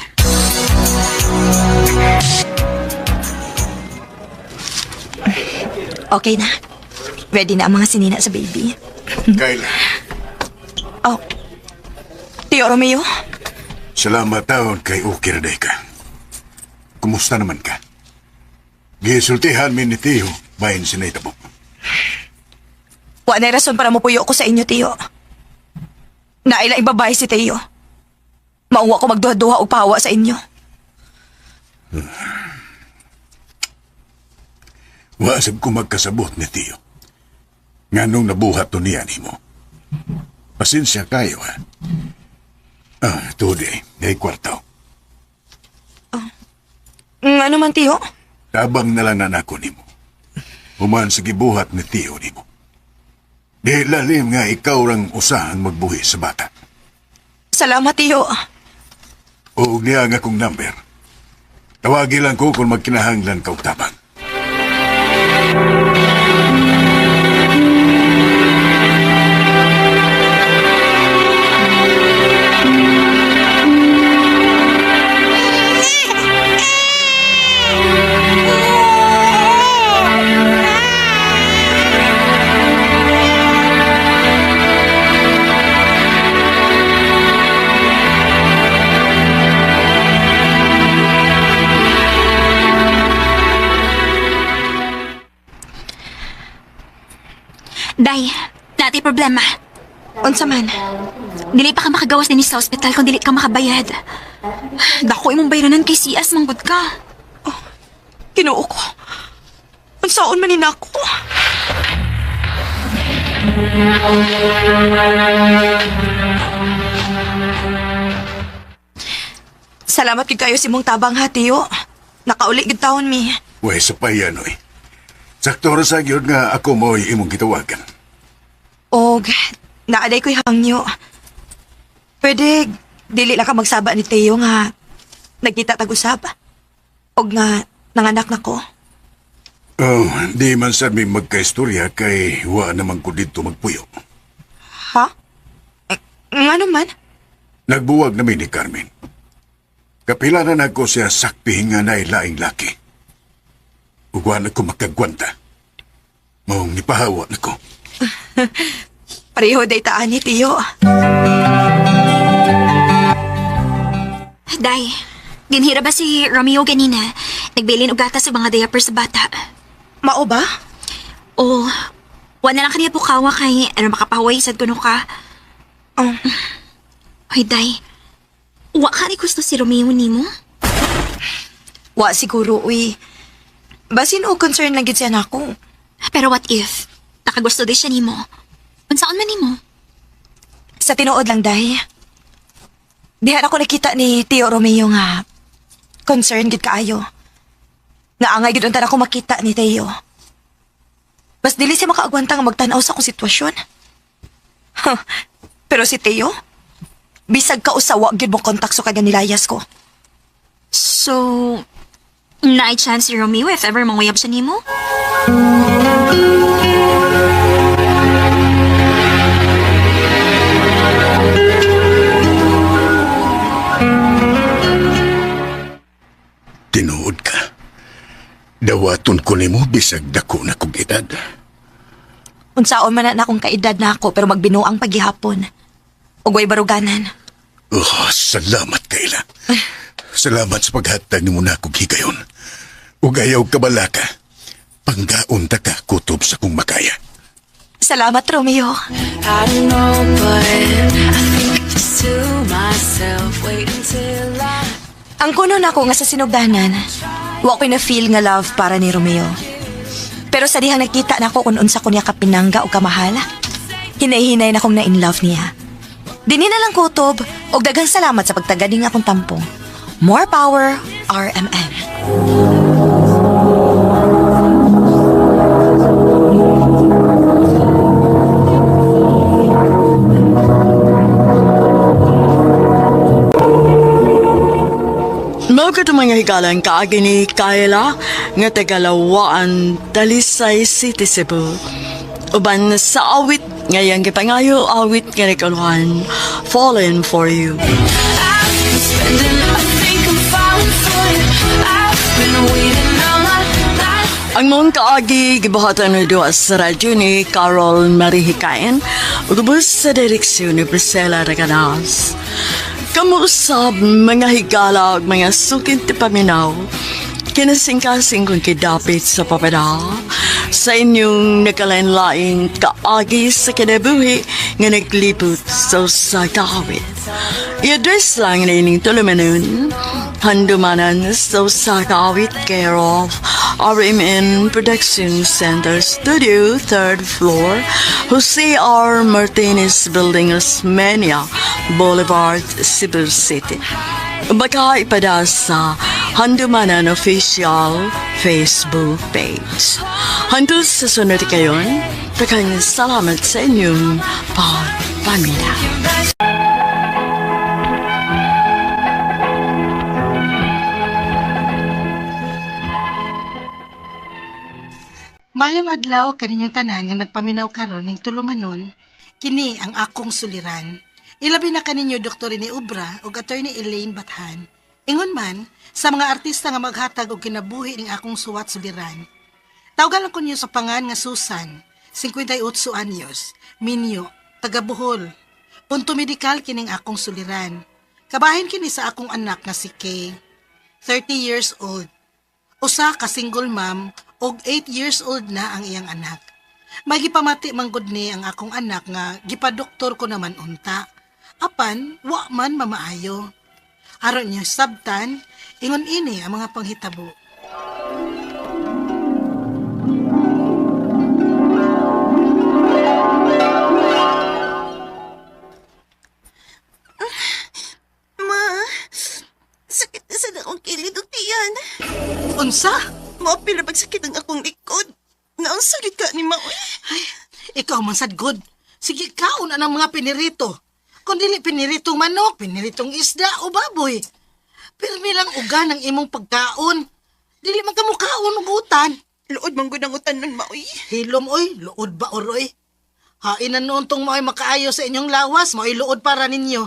Okay na. Ready na ang mga sinina sa baby. Kayla, Oh. Tio Romeo? salamat taon kay Ukir day ka. Kumusta naman ka? Gisultihan mi ni Tiyo, bahin sinaytabo. Wa na rason para mupuyo ko sa inyo, Tio. Naila ibabay si Tio. Mauwa ko magduha-duha o pahawa sa inyo. Wasag ko magkasabot ni Tiyo. Nga nung nabuhat to niya ni mo. Pasensya kayo, ha? Today, day kwartaw. Ano man, Tio? Tabang na lang nanako ni mo. Human sa gibuhat ni Tiyo ni mo. Di lalim nga ikaw rang usahan magbuhi sa bata. Salamat, Tio. O niya nga kong number. Tawagi lang ko kung magkinahanglan ka og tabang. Day, dati problema. Unsa man? Dili pa ka makagawas din sa ospital kung dili ka makabayad. Dako imong bayranan kay CS manggod ka. Kinuo ko. Unsaon man ninako? Salamat kay kayo si mong tabang ha, Tio. Nakauli gid taon mi. Way sa payan, oy. Sakto ra sa gyud nga ako mo'y imong gitawagan. Og, naaday ko'y hangyo. Pwede, dili lang ka magsaba ni Teo nga nagkita tag-usab. Og nga, nanganak na ko. Oh, di man sa may magkaistorya kay wa naman ko dito magpuyo. Ha? Nga naman? Nagbuwag namin ni Carmen. Kapilanan ako siya sakpi nga na laing laki. Ugwan ako makagwanta. Maong nipahawa na ko. Pareho day taan ni Tiyo. Day, dinhira ba si Romeo ganina? Nagbilin og gatas sa mga diapers sa bata. Mao ba? O, wala lang kaniya pukawa kay ano makapahuay sad kuno ka. Ay, Day. Wa ka ni gusto si Romeo nimo? Wa siguro, uy. Basin o concern lang gid siya nako. Pero what if nakagusto di siya nimo? Unsaon man nimo? Sa tinuod lang, Day. Dihan ako nakita ni Tio Romeo nga concern gid kaayo. Nga angay gid unta ako makita ni Teo. Mas dili siya makaagwanta nga magtan-aw sa akong sitwasyon. Huh. Pero si Teo, bisag ka usawa gid mo kontak sa kanya nilayas ko. So, naay chance si Romeo if ever manguyab siya nimo? Tinuod ka. Dawaton ko nimo bisag dako na kong edad. Unsaon man na akong kaedad na ako pero magbinuang paghihapon. Ugway baruganan. Oh, salamat Kayla. Salamat sa paghatag nimo na akong higayon. Ug ayaw kabala ka. Panggaon ta ka kutob sa kong makaya. Salamat, Romeo. I don't know, but I think just to myself, wait until I... Ang kuno na ako nga sa sinugdanan, wa ko'y na-feel nga love para ni Romeo. Pero sa dihang nakita na ako kung unsa ko niya kapinangga o kamahala, hinay-hinay na akong na-in-love niya. Dini na lang kutob, og daghang salamat sa pagtagad ng akong tampong. More power, RMN. Mao ka mga higalang kaagi ni Kayla nga tagalawaan Talisay City, Cebu. Uban sa awit ngayang gipangayo awit nga nikaluhan Fallen for You. Ang mong kaagi gibuhatan na doon sa radyo ni Carol Marihikain ug ubos sa direksyon ni Priscilla Raganas. Kamusab mga higala ug mga sukin ti paminaw, kinasingkasing kong kidapit sa papada sa inyong nakalain-laing kaagi sa kinabuhi nga naglipot sa kakawit. I-address lang na ining tulumanon, handumanan sa kakawit care of RMN Production Center Studio, 3rd floor, Jose R. Martinez Building, Osmeña Boulevard, Cebu City. Baka ipada sa Handumanan Official Facebook page. Handus sa sunod kayon, takang salamat sa inyong pagpamina. Mayong adlaw kaninyong tanan nga nagpaminaw karon ning tulumanon, kini ang akong suliran. Ilabi na kaninyo Dr. ni Ubra ug Attorney Elaine Bathan. Ingon man sa mga artista nga maghatag og kinabuhi ning akong suwat suliran. Tawgan lang ko niyo sa pangan nga Susan, 58 anyos, Minyo, taga Bohol. Punto medikal kining akong suliran. Kabahin kini sa akong anak nga si Kay, 30 years old. Usa ka single mom og 8 years old na ang iyang anak. May gipamati manggod ni ang akong anak nga gipadoktor ko naman unta. Apan, wa man mamaayo. Aron niyo sabtan, ingon ini ang mga panghitabo. Ma, sakit na sa akong kilid o tiyan. Unsa? Maapil na pagsakit ang akong likod. Naunsalit ka ni Maui. Ay, ikaw man sad good. Sige kaon ang mga pinirito. Kung dili piniritong manok, piniritong isda o baboy. Pero nilang uga ng imong pagkaon. Dili man kamukaon og utan. Luod man gud ang utanon maoy. Hilom oy, luod ba oroy? Hain na noon tong mo'y makaayo sa inyong lawas, mo'y luod para ninyo.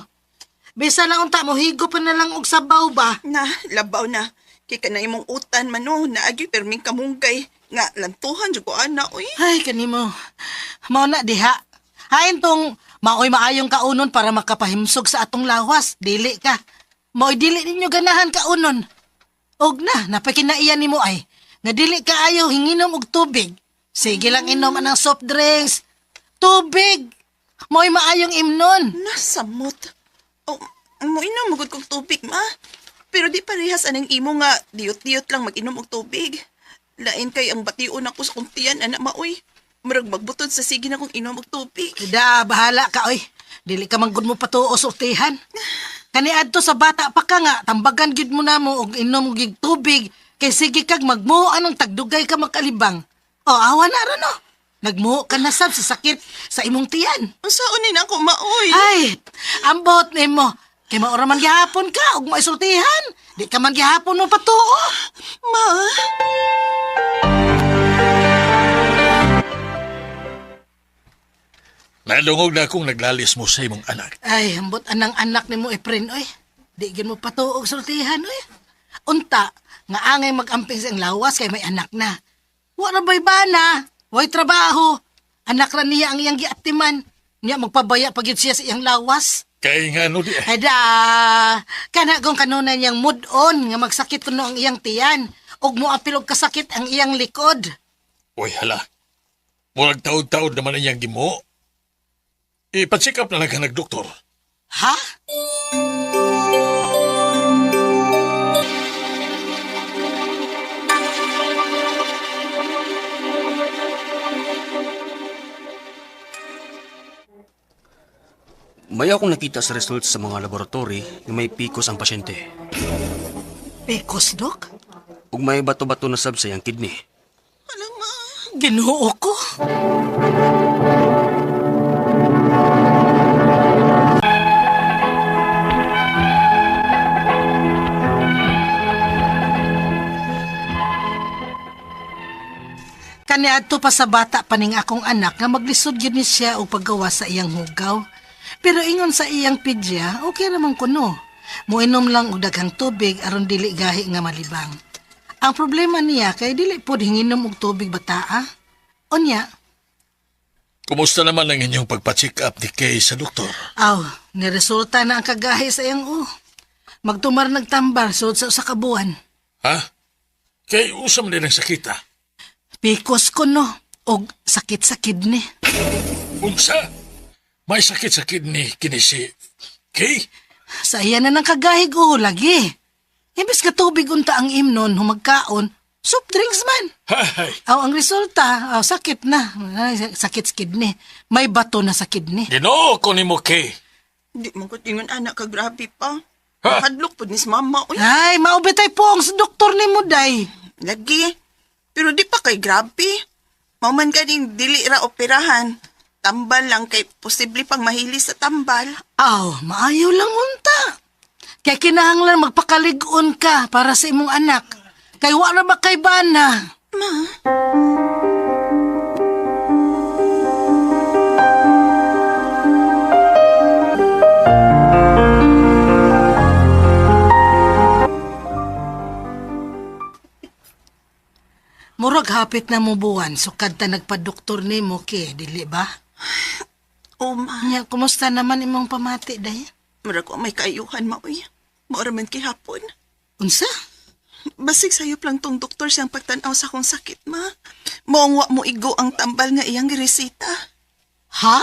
Bisa lang unta mo, higo pa na lang og sabaw ba? Na, labaw na. Kay ka na imong utan man no, naagi perming kamunggay. Nga, lantuhan dyan ko ana, uy. Ay, kanimo. Mao na diha. Hain tong maoy maayong kaunon para makapahimsog sa atong lawas. Dili ka. Maoy dili ninyo ganahan kaunon. Og na, napakinaiyan nimo ay. Nga dili ka ayaw hinginom og tubig. Sige lang inom anang soft drinks. Tubig! Maoy maayong imnon. Nasamot. Oh, mo inom magud kog tubig, ma. Pero di parehas anang imo nga diyot-diyot lang mag-inom og tubig. Lain kay ang bation ako sa kuntiyan, anak maoy. Murag magbutod sa sige na kong inom og tubig. Da, bahala ka, oy. Dili ka manggod mo patuo sa utihan. Kaniadto sa bata pa ka nga, tambagan gid mo na mo og inom og tubig. Kay sige kag magmuo anong tagdugay ka makalibang. O, awa na ron, no? Nagmuo ka na sab sa sakit sa imong tiyan. Saan ni na ako maoy? Ay, ambot ni mo. Kay maura man gihapon ka og maisultihan. Di ka man gihapon mo patuo. Ma? Nalungog na akong naglalis mo sa imong anak. Ay, ambot anang anak ni mo, Efren, oy. Di gin mo patuo og sultihan, oy. Unta, nga angay magamping sa iyang lawas kay may anak na. Wala ba'y bana? Way trabaho. Anak ra niya ang iyang giatiman. Niya magpabaya pagid siya sa iyang lawas. Kay nga no di ay. Ada, kana kung kanunay niyang mood on nga magsakit kuno ang iyang tiyan. Og moapil og kasakit ang iyang likod. Uy, hala. Murag taod-taod naman ang iyang gimo. Ipa-check up na lang ka nagdoktor. Ha? May akong nakita sa results sa mga laboratory na may PCOS ang pasyente. PCOS, Dok? Ug may bato-bato na sab sa iyang kidney. Ginoo ko. Kaniadto pa sa bata paning akong anak nga maglisod gyud ni siya og paggawa sa iyang hugaw. Pero ingon sa iyang pidya, okay naman kuno. Muinom lang og daghang tubig aron dili gahi nga malibang. Ang problema niya kay dili pod hinginom og tubig bataa. Unya, Kumusta naman ang inyong pagpa-check up ni Kay sa doktor? aw, niresulta na ang kagahi sa iyang Magtumar nagtambar sud sa usa ka buwan. Ha? Kay usam din ang sakita. Pikos ko no, og sakit sa kidney. Unsa? May sakit sa kidney kini si Kay? Sa iya na ng kagahig lagi. Imbes ka tubig unta ang imnon, humagkaon, soft drinks man. Hay! Aw, ang resulta, sakit na. Ay, sakit sa kidney. May bato na sa kidney. Ginoo ko ni mo, Kay. Di mo ko tingon anak ka grabe pa. Hadlok po ni si mama. Uy. Ay, maubitay po ang doktor ni mo, day. Lagi. Pero di pa kay grabe. Mauman ka ding dili ra operahan. Tambal lang kay posible pang mahili sa tambal. Aw, maayo lang unta. Kaya kinahanglan magpakalig-on ka para sa imong anak. Kay wala ba kay bana? Ma? Murag hapit na mo buwan, sukad ta nagpa-doktor ni mo, Kay, dili ba? Ma. Nya, kumusta naman imong pamati, day? Murag ko may kaayuhan, maoy. Maura man kay hapon. Unsa? Basig sayop lang tong doktor siyang pagtanaw sa akong sakit, ma. Maong wa mo igo ang tambal nga iyang giresita. Ha?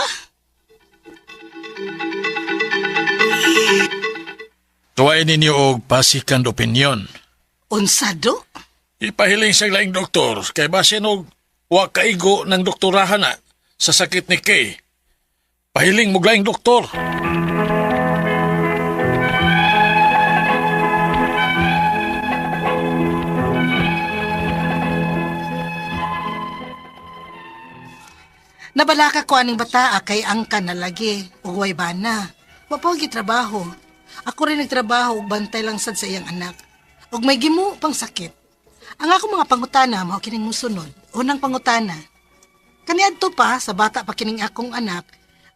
Tuwain ninyo og pasikan opinion. Unsa, do? Ipahiling sa laing doktor kay basin og wa kaigo ng doktorahan na sa sakit ni Kay. Pahiling mo laing doktor. Nabala ka ko aning bata kay angka na lagi. Uway ba na? Wapawag trabaho. Ako rin nagtrabaho ug bantay lang sad sa iyang anak. Ug may gimu pang sakit. Ang ako mga pangutana mao kining musunod. Unang pangutana. Kaniadto pa sa bata pa kining akong anak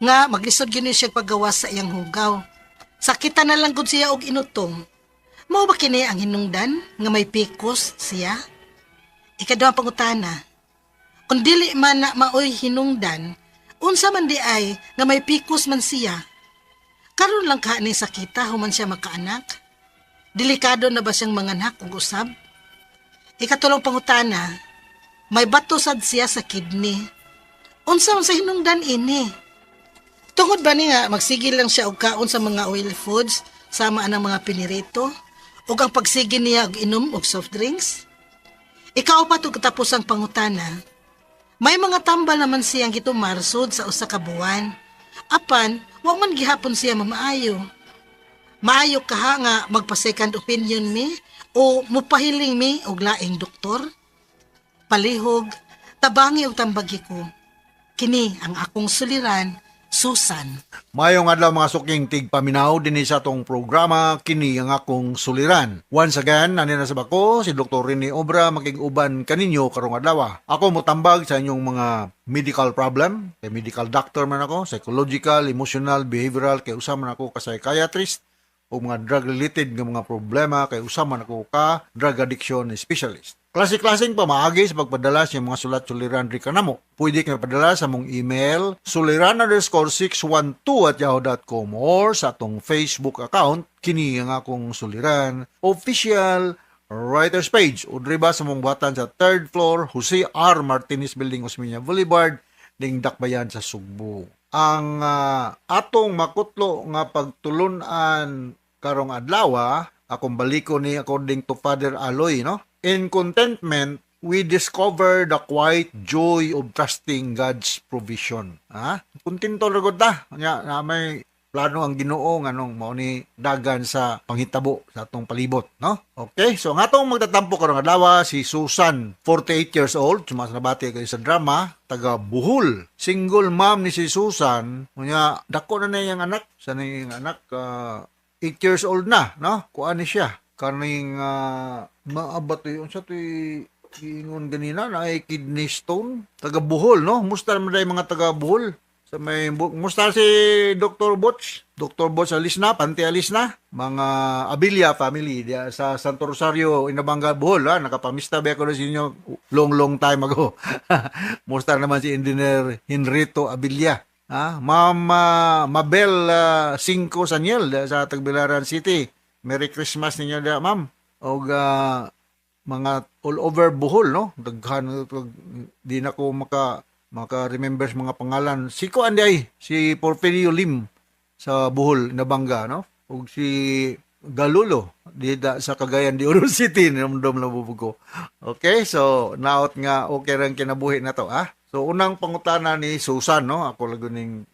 nga maglisod gyud ni siya paggawas sa iyang hugaw. Sakitan na lang gud siya og inutong. Mao ba kini ang hinungdan nga may pikos siya? Ikaduhang pangutana. Kung dili man na maoy hinungdan, unsa man di ay nga may pikos man siya? Karon lang ka ni sakita human siya makaanak? Delikado na ba siyang manganak og usab? Ikatulong pangutana, may bato sad siya sa kidney. Unsa man sa hinungdan ini? Tungod ba ni nga magsigil lang siya og kaon sa mga oil foods sama ang mga pinirito ug ang pagsigil niya og inom og soft drinks? Ikaw pa to katapos ang pangutana. May mga tambal naman siyang gitumarsod sa usa ka buwan. Apan, wa man gihapon siya mamaayo. Maayo ka ha nga magpa-second opinion mi o mupahiling mi og laing doktor? Palihog, tabangi og tambagi ko. Kini ang akong suliran, Susan. Mayong adlaw mga suking tigpaminaw dinhi sa atong programa kini ang akong suliran. Once again, ani na sa bako si Dr. Rene Obra makig-uban kaninyo karong adlaw. Ako motambag sa inyong mga medical problem, kay medical doctor man ako, psychological, emotional, behavioral, kay usa man ako ka psychiatrist o mga drug-related nga mga problema, kay usa man ako ka drug addiction specialist. Klase-klaseng pamaagi sa pagpadala sa mga sulat-suliran ri kanamo. Pwede kayo padala sa mong email suliran_612@yahoo.com or sa atong Facebook account kini ang akong suliran official writers page. Udri ba sa mong buhatan sa 3rd floor Jose R. Martinez Building, Osmeña Boulevard, ding Dakbayan sa Sugbo. Ang atong makutlo nga pagtulunan karong adlaw, akong baliko ni according to Father Aloy, no? In contentment, we discover the quiet joy of trusting God's provision. Kuntinto ragod ta. Na may plano ang Ginoo nganong mao ni dagan sa panghitabo sa atong palibot, no? Okay, so ang atong magtatampo karong adlaw si Susan, 48 years old, sumasabati kay sa drama, taga Bohol. Single mom ni si Susan, unya dako na niyang anak, sa niyang anak 8 years old na, no? Kuan ni siya kaning maabat yun sa ingon ganina na ay kidney stone, taga Bohol, no? Musta naman dahil mga taga Bohol sa may musta si Dr. Bots alis na, Pante alis na, mga Abilia family dia sa Santo Rosario, Inabanga, Bohol, nakapamista ba ako na sa inyo long time ago. Musta naman si Engineer Henrito Abilia, Ma'am Mabel 5 Saniel sa Tagbilaran City. Merry Christmas ninyo da, ma'am. O mga all over Bohol, no? Daghan, di na ko maka-remember mga pangalan. Si ko anday, si Porfirio Lim sa Bohol, Nabanga, no? O si Galulo, di da, sa Cagayan de Oro City, namdom na bubugo. Okay, so, naot nga, okay rin kinabuhi na to, So, unang pangutana ni Susan, no? Ako laguning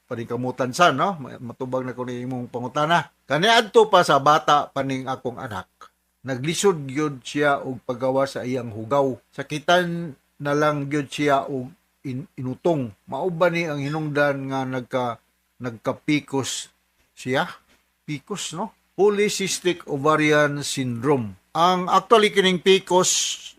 paningkamutan sa, no? Matubag na ko ni imong pangutana. Kaniadto pa sa bata paning akong anak, naglisod gyud siya og paggawa sa iyang hugaw. Sakitan na lang gyud siya og inutong. Mao ba ni ang hinungdan nga nagkapikos siya? Pikos, no? Polycystic ovarian syndrome. Ang actually kining PCOS,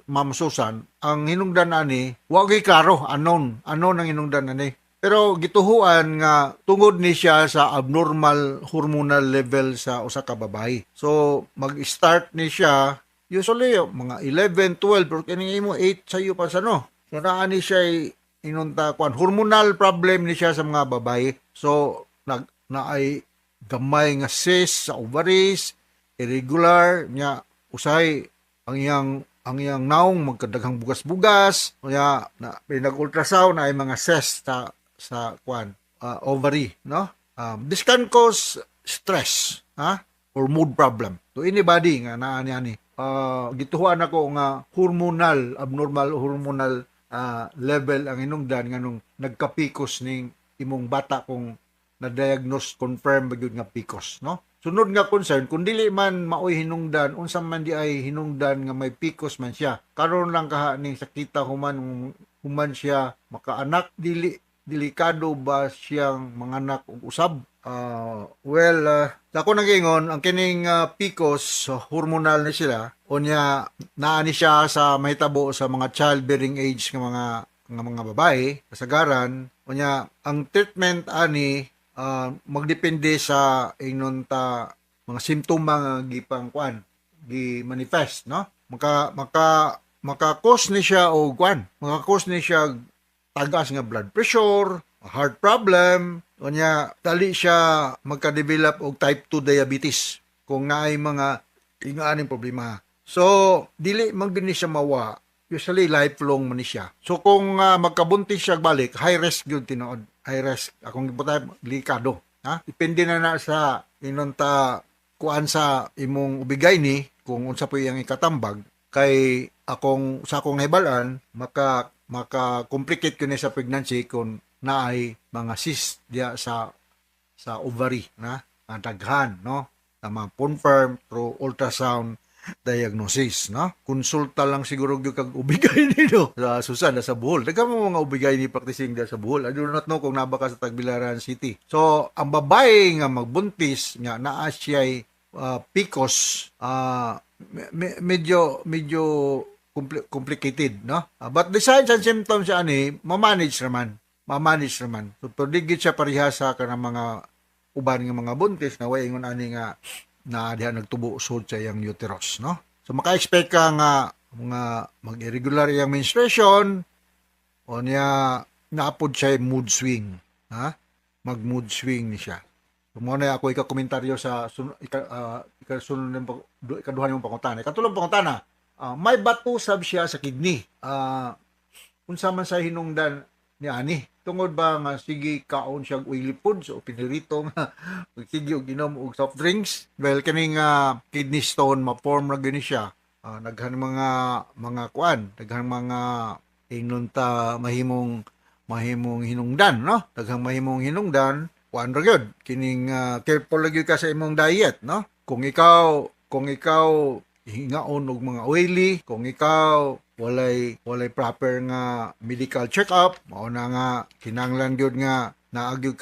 Ma'am Susan, ang hinungdan ani, wa gyud klaro, unknown ang hinungdan ani. Pero gituhuan nga tungod ni siya sa abnormal hormonal level sa usa ka babae. So mag-start ni siya usually mga 11, 12 pero kini mo 8 sayo pa sa no. So naa ni siya inunta kwan hormonal problem ni siya sa mga babae. So naay gamay nga cyst sa ovaries, irregular nya usay ang iyang naong magkadaghang bugas-bugas. Kaya na pinag-ultrasound na ay mga cyst sa ovary, no? This can cause stress, or mood problem to anybody nga naa ni gituhuan ako nga abnormal hormonal level ang hinungdan nganong nagkapikos ning imong bata kung na-diagnose confirm gyud nga PCOS, no? Sunod nga concern, kung dili man maoy hinungdan, unsa man di ay hinungdan nga may PCOS man siya, karon lang kaha ning sakita human siya makaanak, delikado ba siyang manganak og usab? Ako nagingon, ang kining PCOS, hormonal na sila, unya naani siya sa mahitabo sa mga childbearing age ng mga babae, kasagaran, unya ang treatment ani magdepende sa ingnon ta mga simptoma nga gipang kuan, gi-manifest, no? Maka-cause ni siya o kuan, maka-cause ni siya tagas nga blood pressure, heart problem, unya dali siya magka-develop og type 2 diabetes kung naay mga ingaaning problema. So, dili man gini siya mawa. Usually lifelong man ni siya. So kung magkabuntis siya balik, high risk gyud tinuod. High risk. Akong gibutay delikado, ha? Depende na sa inonta kuan sa imong ubigay ni kung unsa po iyang ikatambag kay sa akong nahibalan maka-complicate yun sa pregnancy kung naay mga cyst diya sa ovary na daghan, no? Na ma-confirm through ultrasound diagnosis, no? Konsulta lang siguro gyud kag ubigay ni no sa Susan sa Bohol. Daghang mo mga ubigay ni practicing sa Bohol. I do not know kung naba ka sa Tagbilaran City. So ang babae nga magbuntis nga naa siya PCOS, medyo complicated, no? But the signs and symptoms siya ani ma-manage naman. So pwede siya pareha sa kanang mga uban nga mga buntis na way ingon ani nga na diha nagtubo usod sa iyang uterus, no? So maka-expect ka nga mga mag-irregular iyang menstruation o niya naapod siya mood swing, ha? Mag-mood swing ni siya. So mo na ako ika-komentaryo sa ikaduhan yung pangutana. Katulong pangutana, may bato sab siya sa kidney. Unsa man sa hinungdan ni ani? Tungod ba nga sige kaon siyang oily foods o pinirito nga sige og inom og soft drinks? Well, kaning kidney stone ma-form na gani siya. Daghan mga kuan, daghan mga ingnon ta mahimong hinungdan, no? Daghang mahimong hinungdan, kuan ra gyud kining careful ra gyud ka sa imong diet, no? Kung ikaw hingaon og mga oily, kung ikaw walay proper nga medical check-up, mao na nga kinahanglan gyud nga naagyo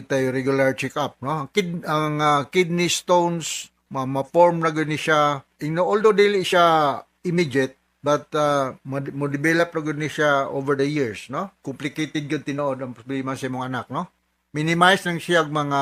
tayo regular check-up, no? Ang kidney stones ma-form na gani siya, although dili siya immediate, but mo develop na gani siya over the years, no? Complicated gyud tinuod ang problema sa imong anak, no? Minimize lang siya og mga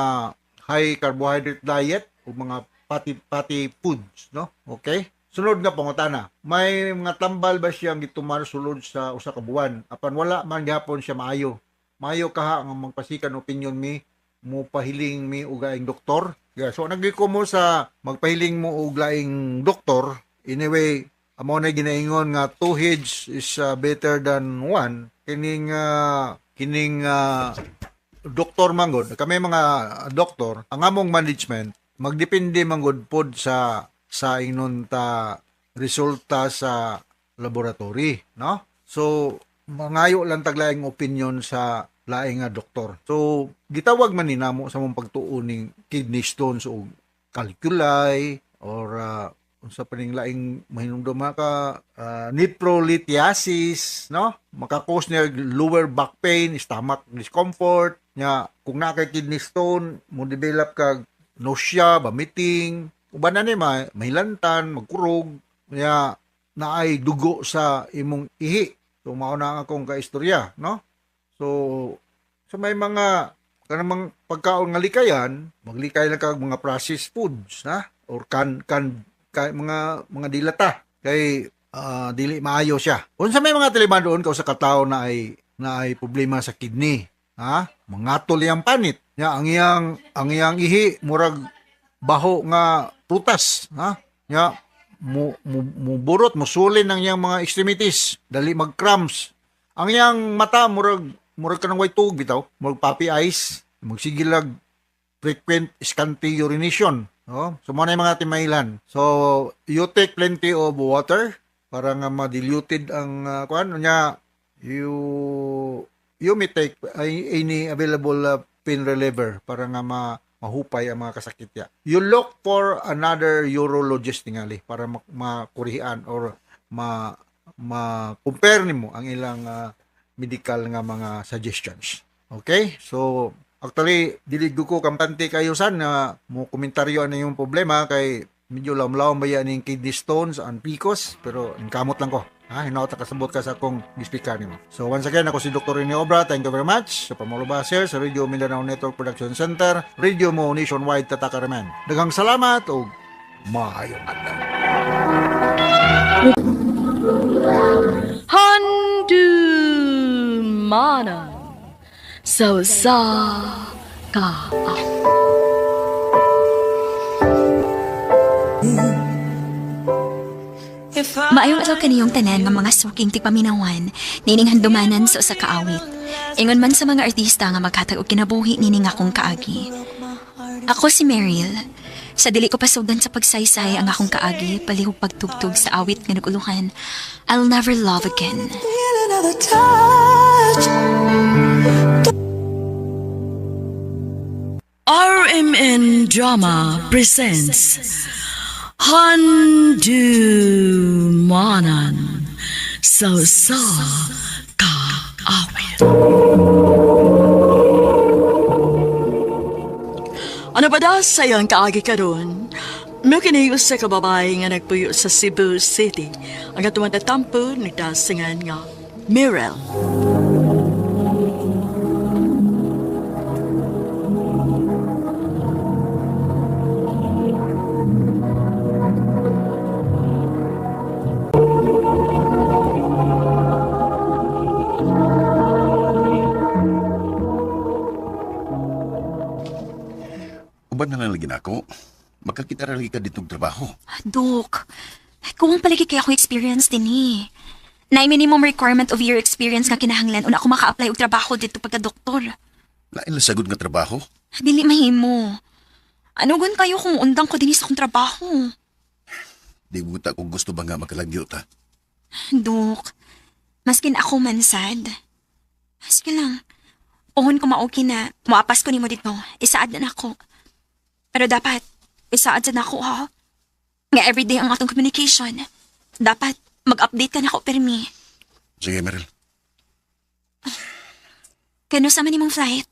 high carbohydrate diet o mga fatty foods, no? Okay? Sunod nga pangutana, may mga tambal ba siyang gitumar sulod sa usa ka buwan? Apan wala man gyapon siya maayo. Maayo kaha nga magpasikan opinion mi, mo pahiling mi og laing doktor. Yeah, so nagliko mo sa magpahiling mo og laing doktor. Anyway, amo na ginaingon nga two heads is better than one. Kining doktor manggod. Kami mga doktor, ang among management magdepende manggod pod sa ingnon ta resulta sa laboratory, no? So mangayo lang taglaing opinion sa laing nga doktor. So gitawag man ni namo sa mong pagtuon ning kidney stones o calculi or unsa pa ning laing mahinungdom ka nephrolithiasis, no? Maka-cause niya lower back pain, stomach discomfort, nya kung na kay kidney stone mo develop kag nausea, vomiting, uban na ni mahilantan, magkurog, nya naay dugo sa imong ihi. So mao na akong kaistorya, no? So may mga kanang pagkaon nga likayan, maglikay lang kag mga processed foods, ha? Or mga dilata kay dili maayo siya. Unsa may mga tiliban doon ka sa katawo na ay problema sa kidney, ha? Mangatol yang panit. Nya ang iyang ihi murag baho nga prutas, ha? Nya muburot, musulin ang iyang mga extremities, dali mag-cramps. Ang iyang mata murag kanang white tug bitaw, murag puppy eyes, magsigilag frequent scanty urination, no? So mo na yung mga timailan. So you take plenty of water para nga ma-diluted ang kuan nya you may take any available pain reliever para nga mahupay ang mga kasakit ya. You look for another urologist tingali para makurihan or ma-compare nimo ang ilang medical nga mga suggestions. Okay? So Actually, dilig ko kampante kayo san na mo komentaryo ano yung problema kay medyo lamlaw ba yan yung kidney stones and PCOS pero kamot lang ko. Hinawat kasabot ka sa akong gispikar nimo. So once again, ako si Dr. Rene Obra. Thank you very much. Sa Pamalo Sir, sa Radio Mindanao Network Production Center, Radio mo nationwide tatakareman. Daghang salamat o maayong adlaw. Mana so sa ka Maayong adlaw kaniyong tanan nga mga suking tigpaminawan nining handumanan sa usa ka awit. Ingon man sa mga artista nga maghatag og kinabuhi nining akong kaagi. Ako si Meryl. Sa dili ko pasugdan sa pagsaysay ang akong kaagi, palihog pagtugtog sa awit nga naguluhan, I'll Never Love Again. RMN Drama presents Handumanan so sa ka awit. Ano ba daw sayang kaagi karon? May kinayos sa kababae nga nagpuyo sa Cebu City. Ang atuman na tampo, nagdasingan nga Meryl. Uban na lang lagi na ako. Magkakita lagi ka ditong trabaho. Dok, kung palagi kaya akong experience din eh. Na minimum requirement of year experience nga kinahanglan una ako maka-apply og trabaho dito pagka-doktor. Lain lang sagod nga trabaho. Dili mahimo. Ano gun kayo kung undang ko din sa akong trabaho? Di buta kung gusto ba nga makalagyo ta. Dok, maskin ako man sad. Maski lang, puhon ko maoki na maapas ko nimo dito, isaad na ako. Pero dapat, isaad na ako ha. Nga everyday ang atong communication. Dapat, mag-update ka na ako, Permi. Sige, Meryl. Kano sa man nimong flight?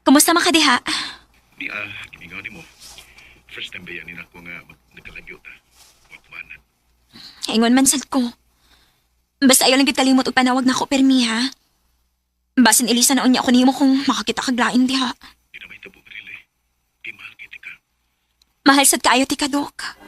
Kumusta man ka diha? Di kiningaw ni mo. First time ba yan ako nga nagkalagyo ta. Magkumanan. Ingon man sad ko. Basta ayaw lang kalimot og panawag na ako, Permi ha. Basin ilisa na unya ako nimo kung makakita kaglain diha. Di na may tabo, Meryl eh. Di mahal kiti ka. Mahal sad kaayo ti ka, Dok.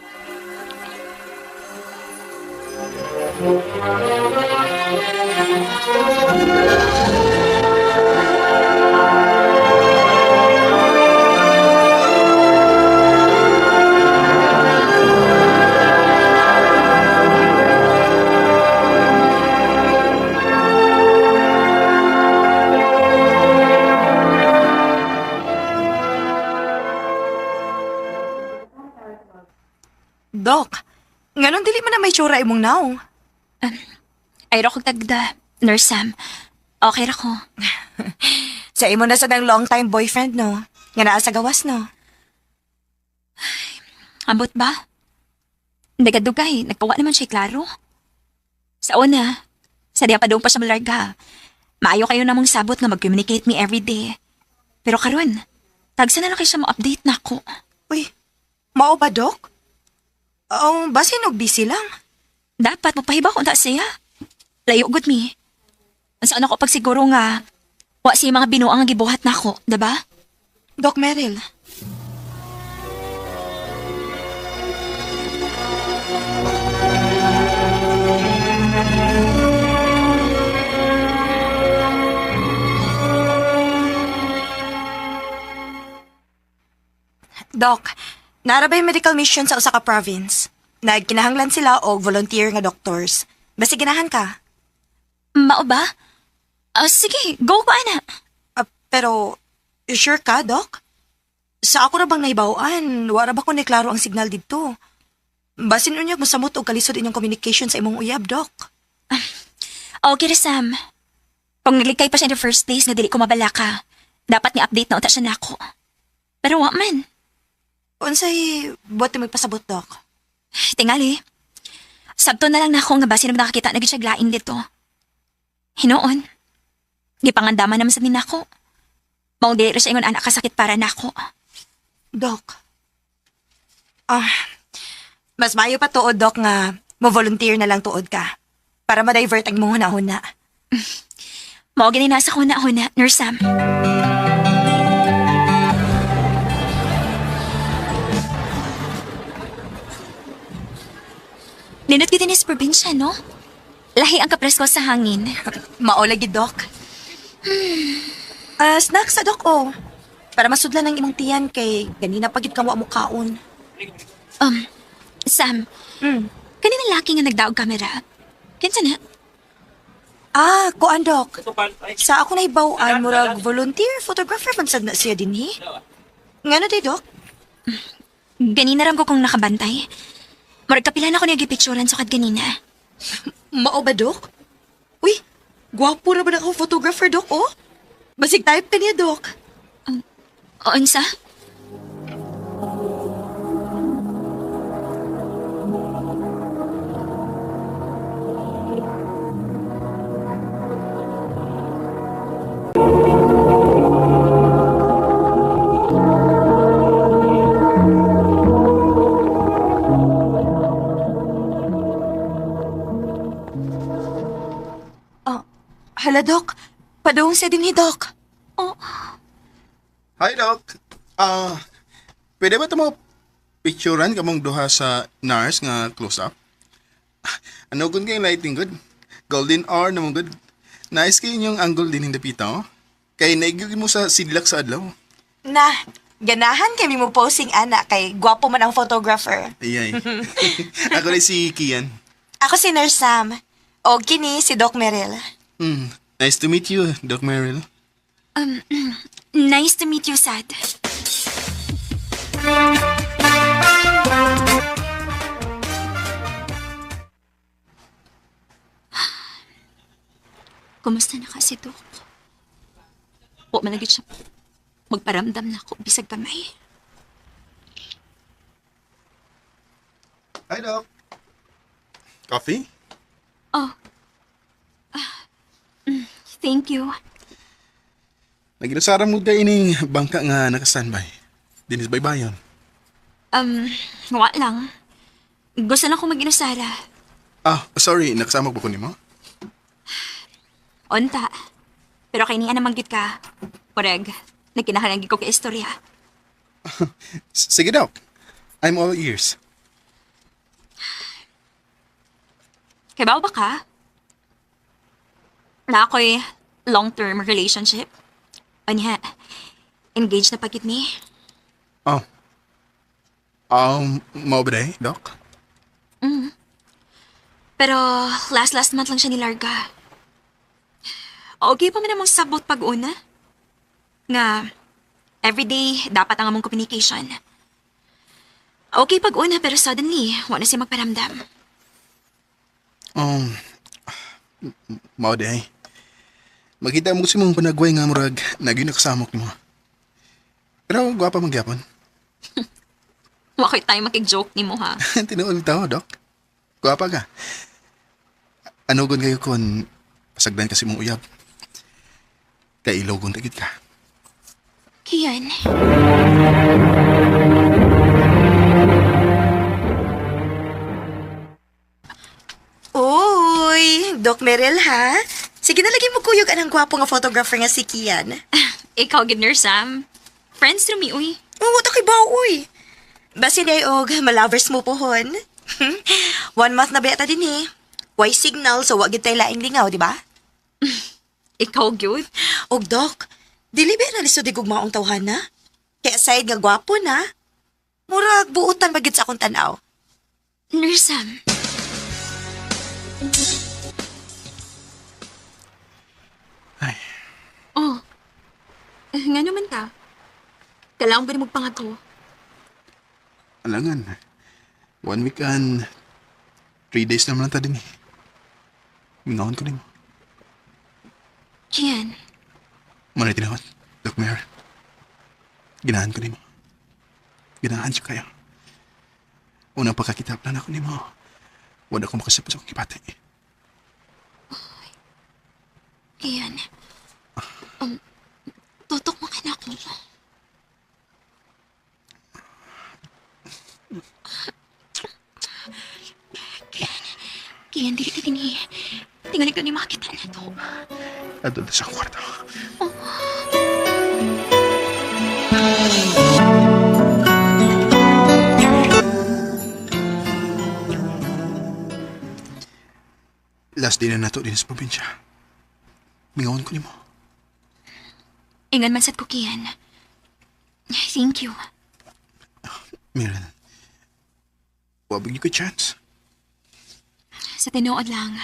Dok, nganon dili man na may tsura imong naw. Ay kog tagda, Nurse Sam. Okay ra ko. Sa imo na sa nang long time boyfriend no. Nga naa sa gawas no. Ambot ba? Nagadugay, nagpawa naman siya klaro. Sa una, sa diya pa doon pa siya malarga. Maayo kayo namang sabot nga mag-communicate me everyday. Pero karon, tagsa na lang kayo siya ma-update na ako. Uy, mao ba, Dok? Ang basin og busy lang. Dapat mapahibaw kung ta siya. Layo good me. Saan ako pagsiguro nga, wa siya mga binuang ang gibuhat na ako, diba? Doc Meryl. Doc, narabay medical mission sa usa ka province. Nagkinahanglan sila og volunteer nga doctors. Basta ginahan ka. Mao ba? Sige, go ko ana. Pero, sure ka, Doc? Sa ako ra bang nahibawan, wala ba ko niklaro ang signal dito? Basin unyag mo samot og kalisod inyong communication sa imong uyab, Doc. Okay, Sam. Kung naglikay pa siya in the first place nga dili ko mabala ka, Dapat ni update na unta siya nako. Pero wa man. Unsay buot mo magpasabot, Dok? Tingali. Sabto na lang nako nga basin na nakakita na gid siya glain dito. Hinoon. Gipangandama naman sa ninako. Mao diri siya ingon anak kasakit para nako. Dok. Mas mayo pa tuod, Dok, nga mo-volunteer na lang tuod ka. Para ma-divert ang mong huna-huna. Mao gini nasa huna-huna, Nurse Sam. Linot kita ni sa probinsya, no? Lahi ang kapresko sa hangin. Maolagi, Dok. Snacks sa Dok, oh. Para masudlan ng imong tiyan kay ganina pagit ka mo amukaon. Sam. Kanina laki nga nagdaog kamera. Kinsa na? Kuan, Dok. Sa ako na ibawaan, murag volunteer photographer man sad na siya din, eh. Nga na, Dok? Ganina ram ko kung nakabantay. Murag kapila na ko niya gipicturan sa kad ganina. Mao ba, Dok? Uy, gwapo na ba na akong photographer, Dok, oh? Basig type ka niya, Dok. Unsa? Hala, Dok. Padung siya din ni Dok. Hi, Doc. Pwede ba ito mo picturean kamong duha sa nurse nga close-up? Ano kung kayong lighting good? Golden hour naman good. Nice kayo yung angle din hindi pita, oh. Kaya naigigin mo sa sidlak sa adlaw. Na, ganahan kami mo posing, anak, kay gwapo man ang photographer. Iyay. Ako rin si Kian. Ako si Nurse Sam. O kini si Doc Merrill. Nice to meet you, Doc Merrill. Nice to meet you, Sad. Kumusta na kasi, Dok? Huwag malagit siya. Magparamdam na ako, bisag kamay. Hi, Doc. Coffee? Thank you. Naginasara mo da ining bangka nga naka-standby. Dinis baybayon. Wa lang. Gusto na akong mag-inusara. Sorry, nakasama ko ni mo? Unta. Pero kay niya naman git ka. Poreg, nagkinahalagi ko kay istorya. Sige, Doc. I'm all ears. Kay ba ka? Na ako'y long-term relationship. Anya, engaged na pagit ni. Mau ba day, Doc? Pero last month lang siya nilarga. Okay pa man namang sabot pag-una. Nga, everyday dapat ang among communication. Okay pag-una pero suddenly, wala siya magparamdam. Mau day. Makita mo si mong panagway nga murag nagyo nakasamok ni mo. Pero gwapa magyapon. Wakoy tayo makig-joke ni mo, ha? Tinuol tao, Doc. Gwapa ka. Anugon kayo kung pasagdan kasi mong uyab. Kaya ilogon tagit ka. Kian. Uy, Doc Merrill, ha? Sige na lagi mo kuyog anang gwapo nga photographer nga si Kian. Ikaw, good nurse, Sam. Friends to me, uy. Oo, taki ba, uy? Basi na og malovers mo pohon. 1 month na beta din eh. Why signal so wag tay laing lingaw, di ba? Ikaw, good? Og Doc, dili ba na liso di gugmaong tawhana? Kaya aside nga gwapo na, murag buutan bagid sa akong tanaw. Nurse Sam. Nga naman ka. Kailangan ba ni magpangato? Alangan. 1 week and 3 days naman lang ta din eh. Minahon ko din. Kian. Manay tinawat. Dok Mer, ganahan ko ni mo. Ganahan siya kayo. Unang pagkakitaplan ako ni mo, wala ko makasipot sa akong kipati. Kian. Tutok mo ka na ako. Kian, dili ka gini. Tingali ka ni makita na to. Adto sa kwarto. Last day na nato din sa probinsya. Mingawon ko ni mo. Ingan man sad ko, Kian. Thank you. Meron. Wabag niyo ko chance. Sa tinuod lang.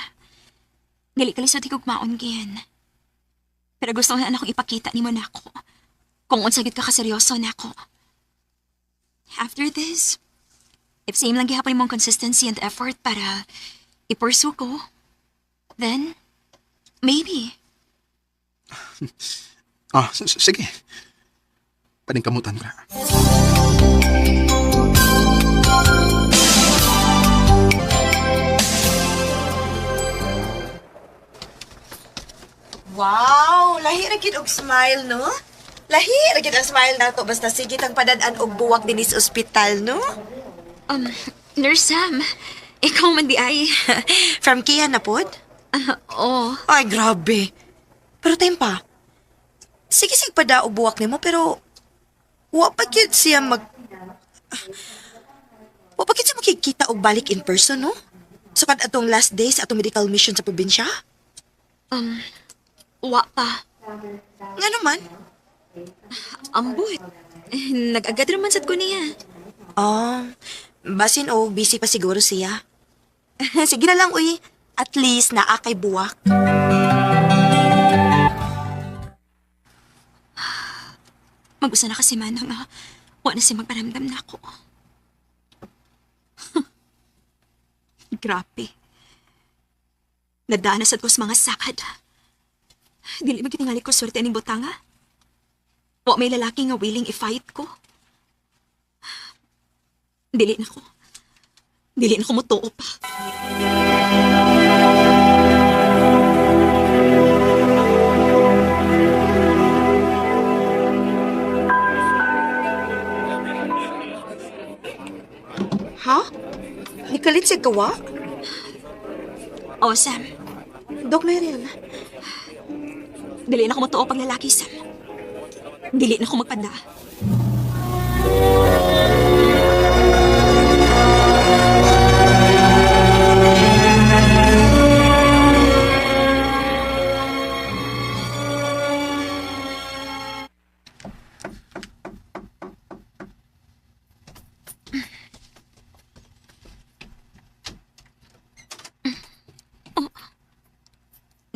Dili ka lisod higugmaon, Kian. Pero gusto nga na akong ipakita ni mo na ako. Kung unsagit ka kaseryoso na ako. After this, if same lang gihapon mong consistency and effort para i-pursue ko, then, maybe. Sige. Paningkamutan ka. Wow, lahi ra gid og smile, no? Lahi ra gid ang smile nato basta sige tang padad-an og buwak dinis ospital, no? Nurse Sam, ikaw man di ay. From Kian na pod? Oo. Ay, grabe. Pero time pa. Sigepada og buwak nimo pero wa pa gyud siya wa pa gyud siya makikita og balik in person, no? Sukad atong last day sa atong medical mission sa probinsya? Wa pa. Nga naman? Ambot. Nag-agad naman sad ko niya. Basin o busy pa siguro siya. Sige na lang, uy. At least naakay buwak. Mag-usa na kasi man nga. Wa na siya magparamdam na ako. Grabe. Nadaan na sad ko sa mga sakad. Dili ba gitingali ko swerte ning butanga? Wa may lalaki nga willing i-fight ko. Dili na ko. Dili na ko mutuo pa. Ha? Nikalit siya gawa? Oh, Sam. Dok Meryl. Dili na ko mutuo pag lalaki, Sam. Dili na ko magpanda.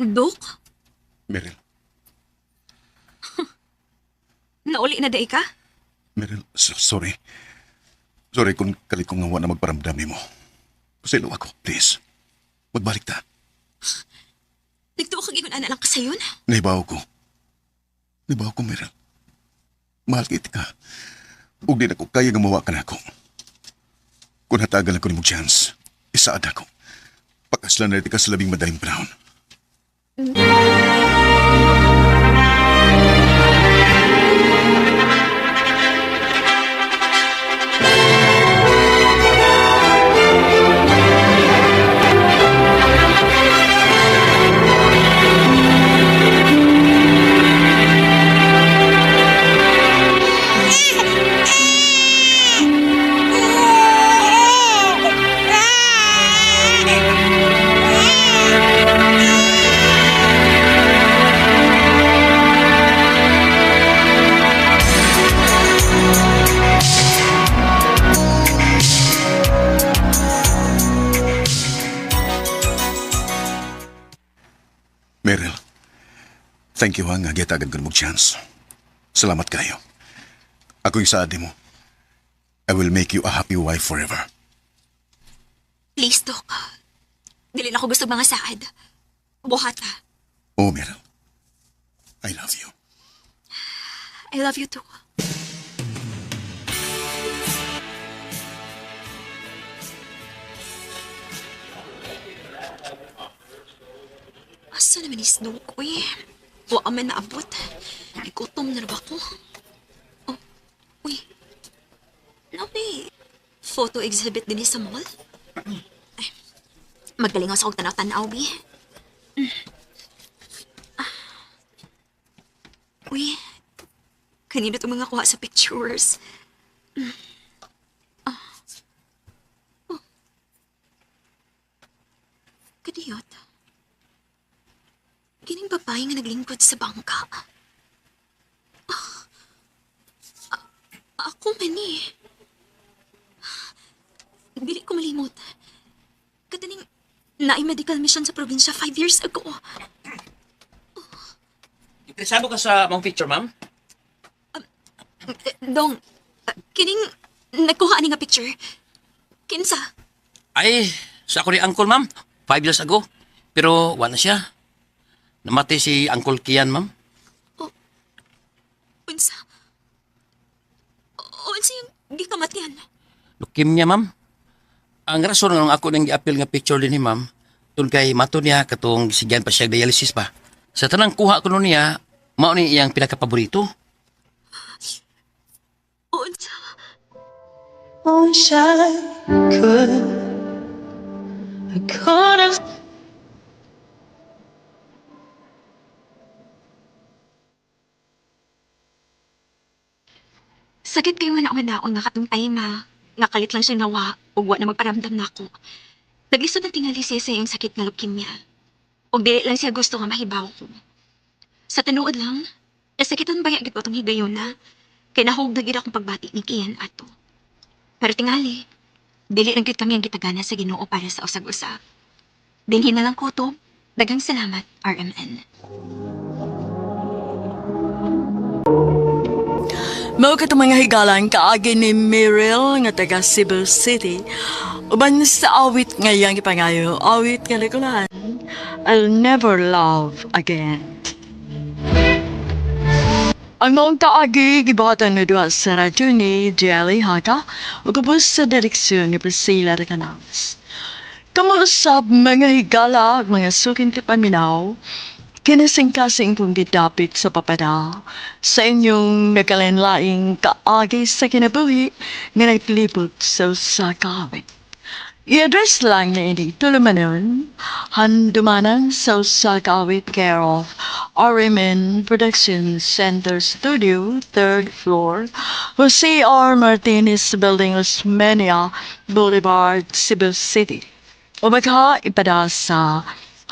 Dok? Meryl, Nauli na day ka? Meryl, sorry. Sorry kung kalit kong ngawa na magparamdami mo. Pasilo ako, please. Magbalik ta. Nagtuo kang ingon ana lang ka sayon? Nahibaw ko, Meryl. Mahal kita ka. Ug di na ko kaya gumawa ka na ako. Kung hatagal ako ni mo chance, isaad ako. Pagkaslan na ka sa labing madaling brown. Meryl, thank you nga gitagad ko mo chance. Salamat kayo. Ako yung saadi mo. I will make you a happy wife forever. Please, Dok. Dili na ko gusto mga saad. Buhat ha. Oh, Meryl. I love you. I love you too. Asa naman ni Snook, uy? Wa man naabot. Igutom na ba ko? Oh, uy. Nabi, photo exhibit din sa mall? Ay, magaling ako sa tanaw-tanaw, Bi. Uy, kanino ito mga kuha sa pictures? Kadiyot. Kining babae nga naglingkod sa bangka. Ako man eh. Dili ko malimot. Kataning na-medical mission sa probinsya 5 years ago. Interesado ka sa mong picture, ma'am? Dong, kining nagkuha ni nga picture. Kinsa? Ay, sa ako ni Uncle, ma'am. 5 years ago. Pero wala siya. Namatay si Uncle Kian, ma'am. Unsa? Unsa yung gikamatyan? Leukemia, ma'am. Ang rason ng ako nang gi-appeal nga picture din ni ma'am, tun kay mato niya katong sigyan pa siya dialysis ba. Sa tanang kuha ko nun niya, mao ni iyang pinakapaborito. Unsa? Wish I could have. Sakit kayo man ako naon nga katong time nga kalit lang siya nawa ug wa na magparamdam nako. Naglisod na tingali siya sa iyong sakit nga leukemia. Ug dili lang siya gusto nga mahibaw ko. Sa tinuod lang, nasakitan ba gid ko tong higayon na kay nahugda gid akong pagbati ni Kian ato. Pero tingali, dili lang gid kami ang gitagana sa Ginoo para sa usag-usa. Dinhi na lang ko to. Daghang salamat, RMN. Mao ka mga higalan kaagi ni Meryl nga taga Cebu City. Uban sa awit ngayang ipangayo, awit nga likulan. I'll never love again. Ang noong kaagi, gibatan na doon sa radyo ni Jelly Hata, ugubos sa direksyon ni Priscilla Recanas. Kamuusap mga higala, mga suking tipaminaw, kinasing-kasing kong gidapit sa papada sa inyong nakalinlaing kaagi sa kinabuhi nga naglibot sa usakawit. I-address lang na ini tulumanon, handumanan sa usakawit care of RMN Production Center Studio, 3rd floor, Jose R. Martinez Building, Osmeña Boulevard, Cebu City. O baka ipada sa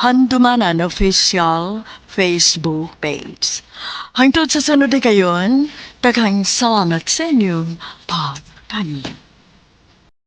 Handumanan Official Facebook page. Hangtod sa sunod na kayon, daghang salamat sa inyong pagkanin.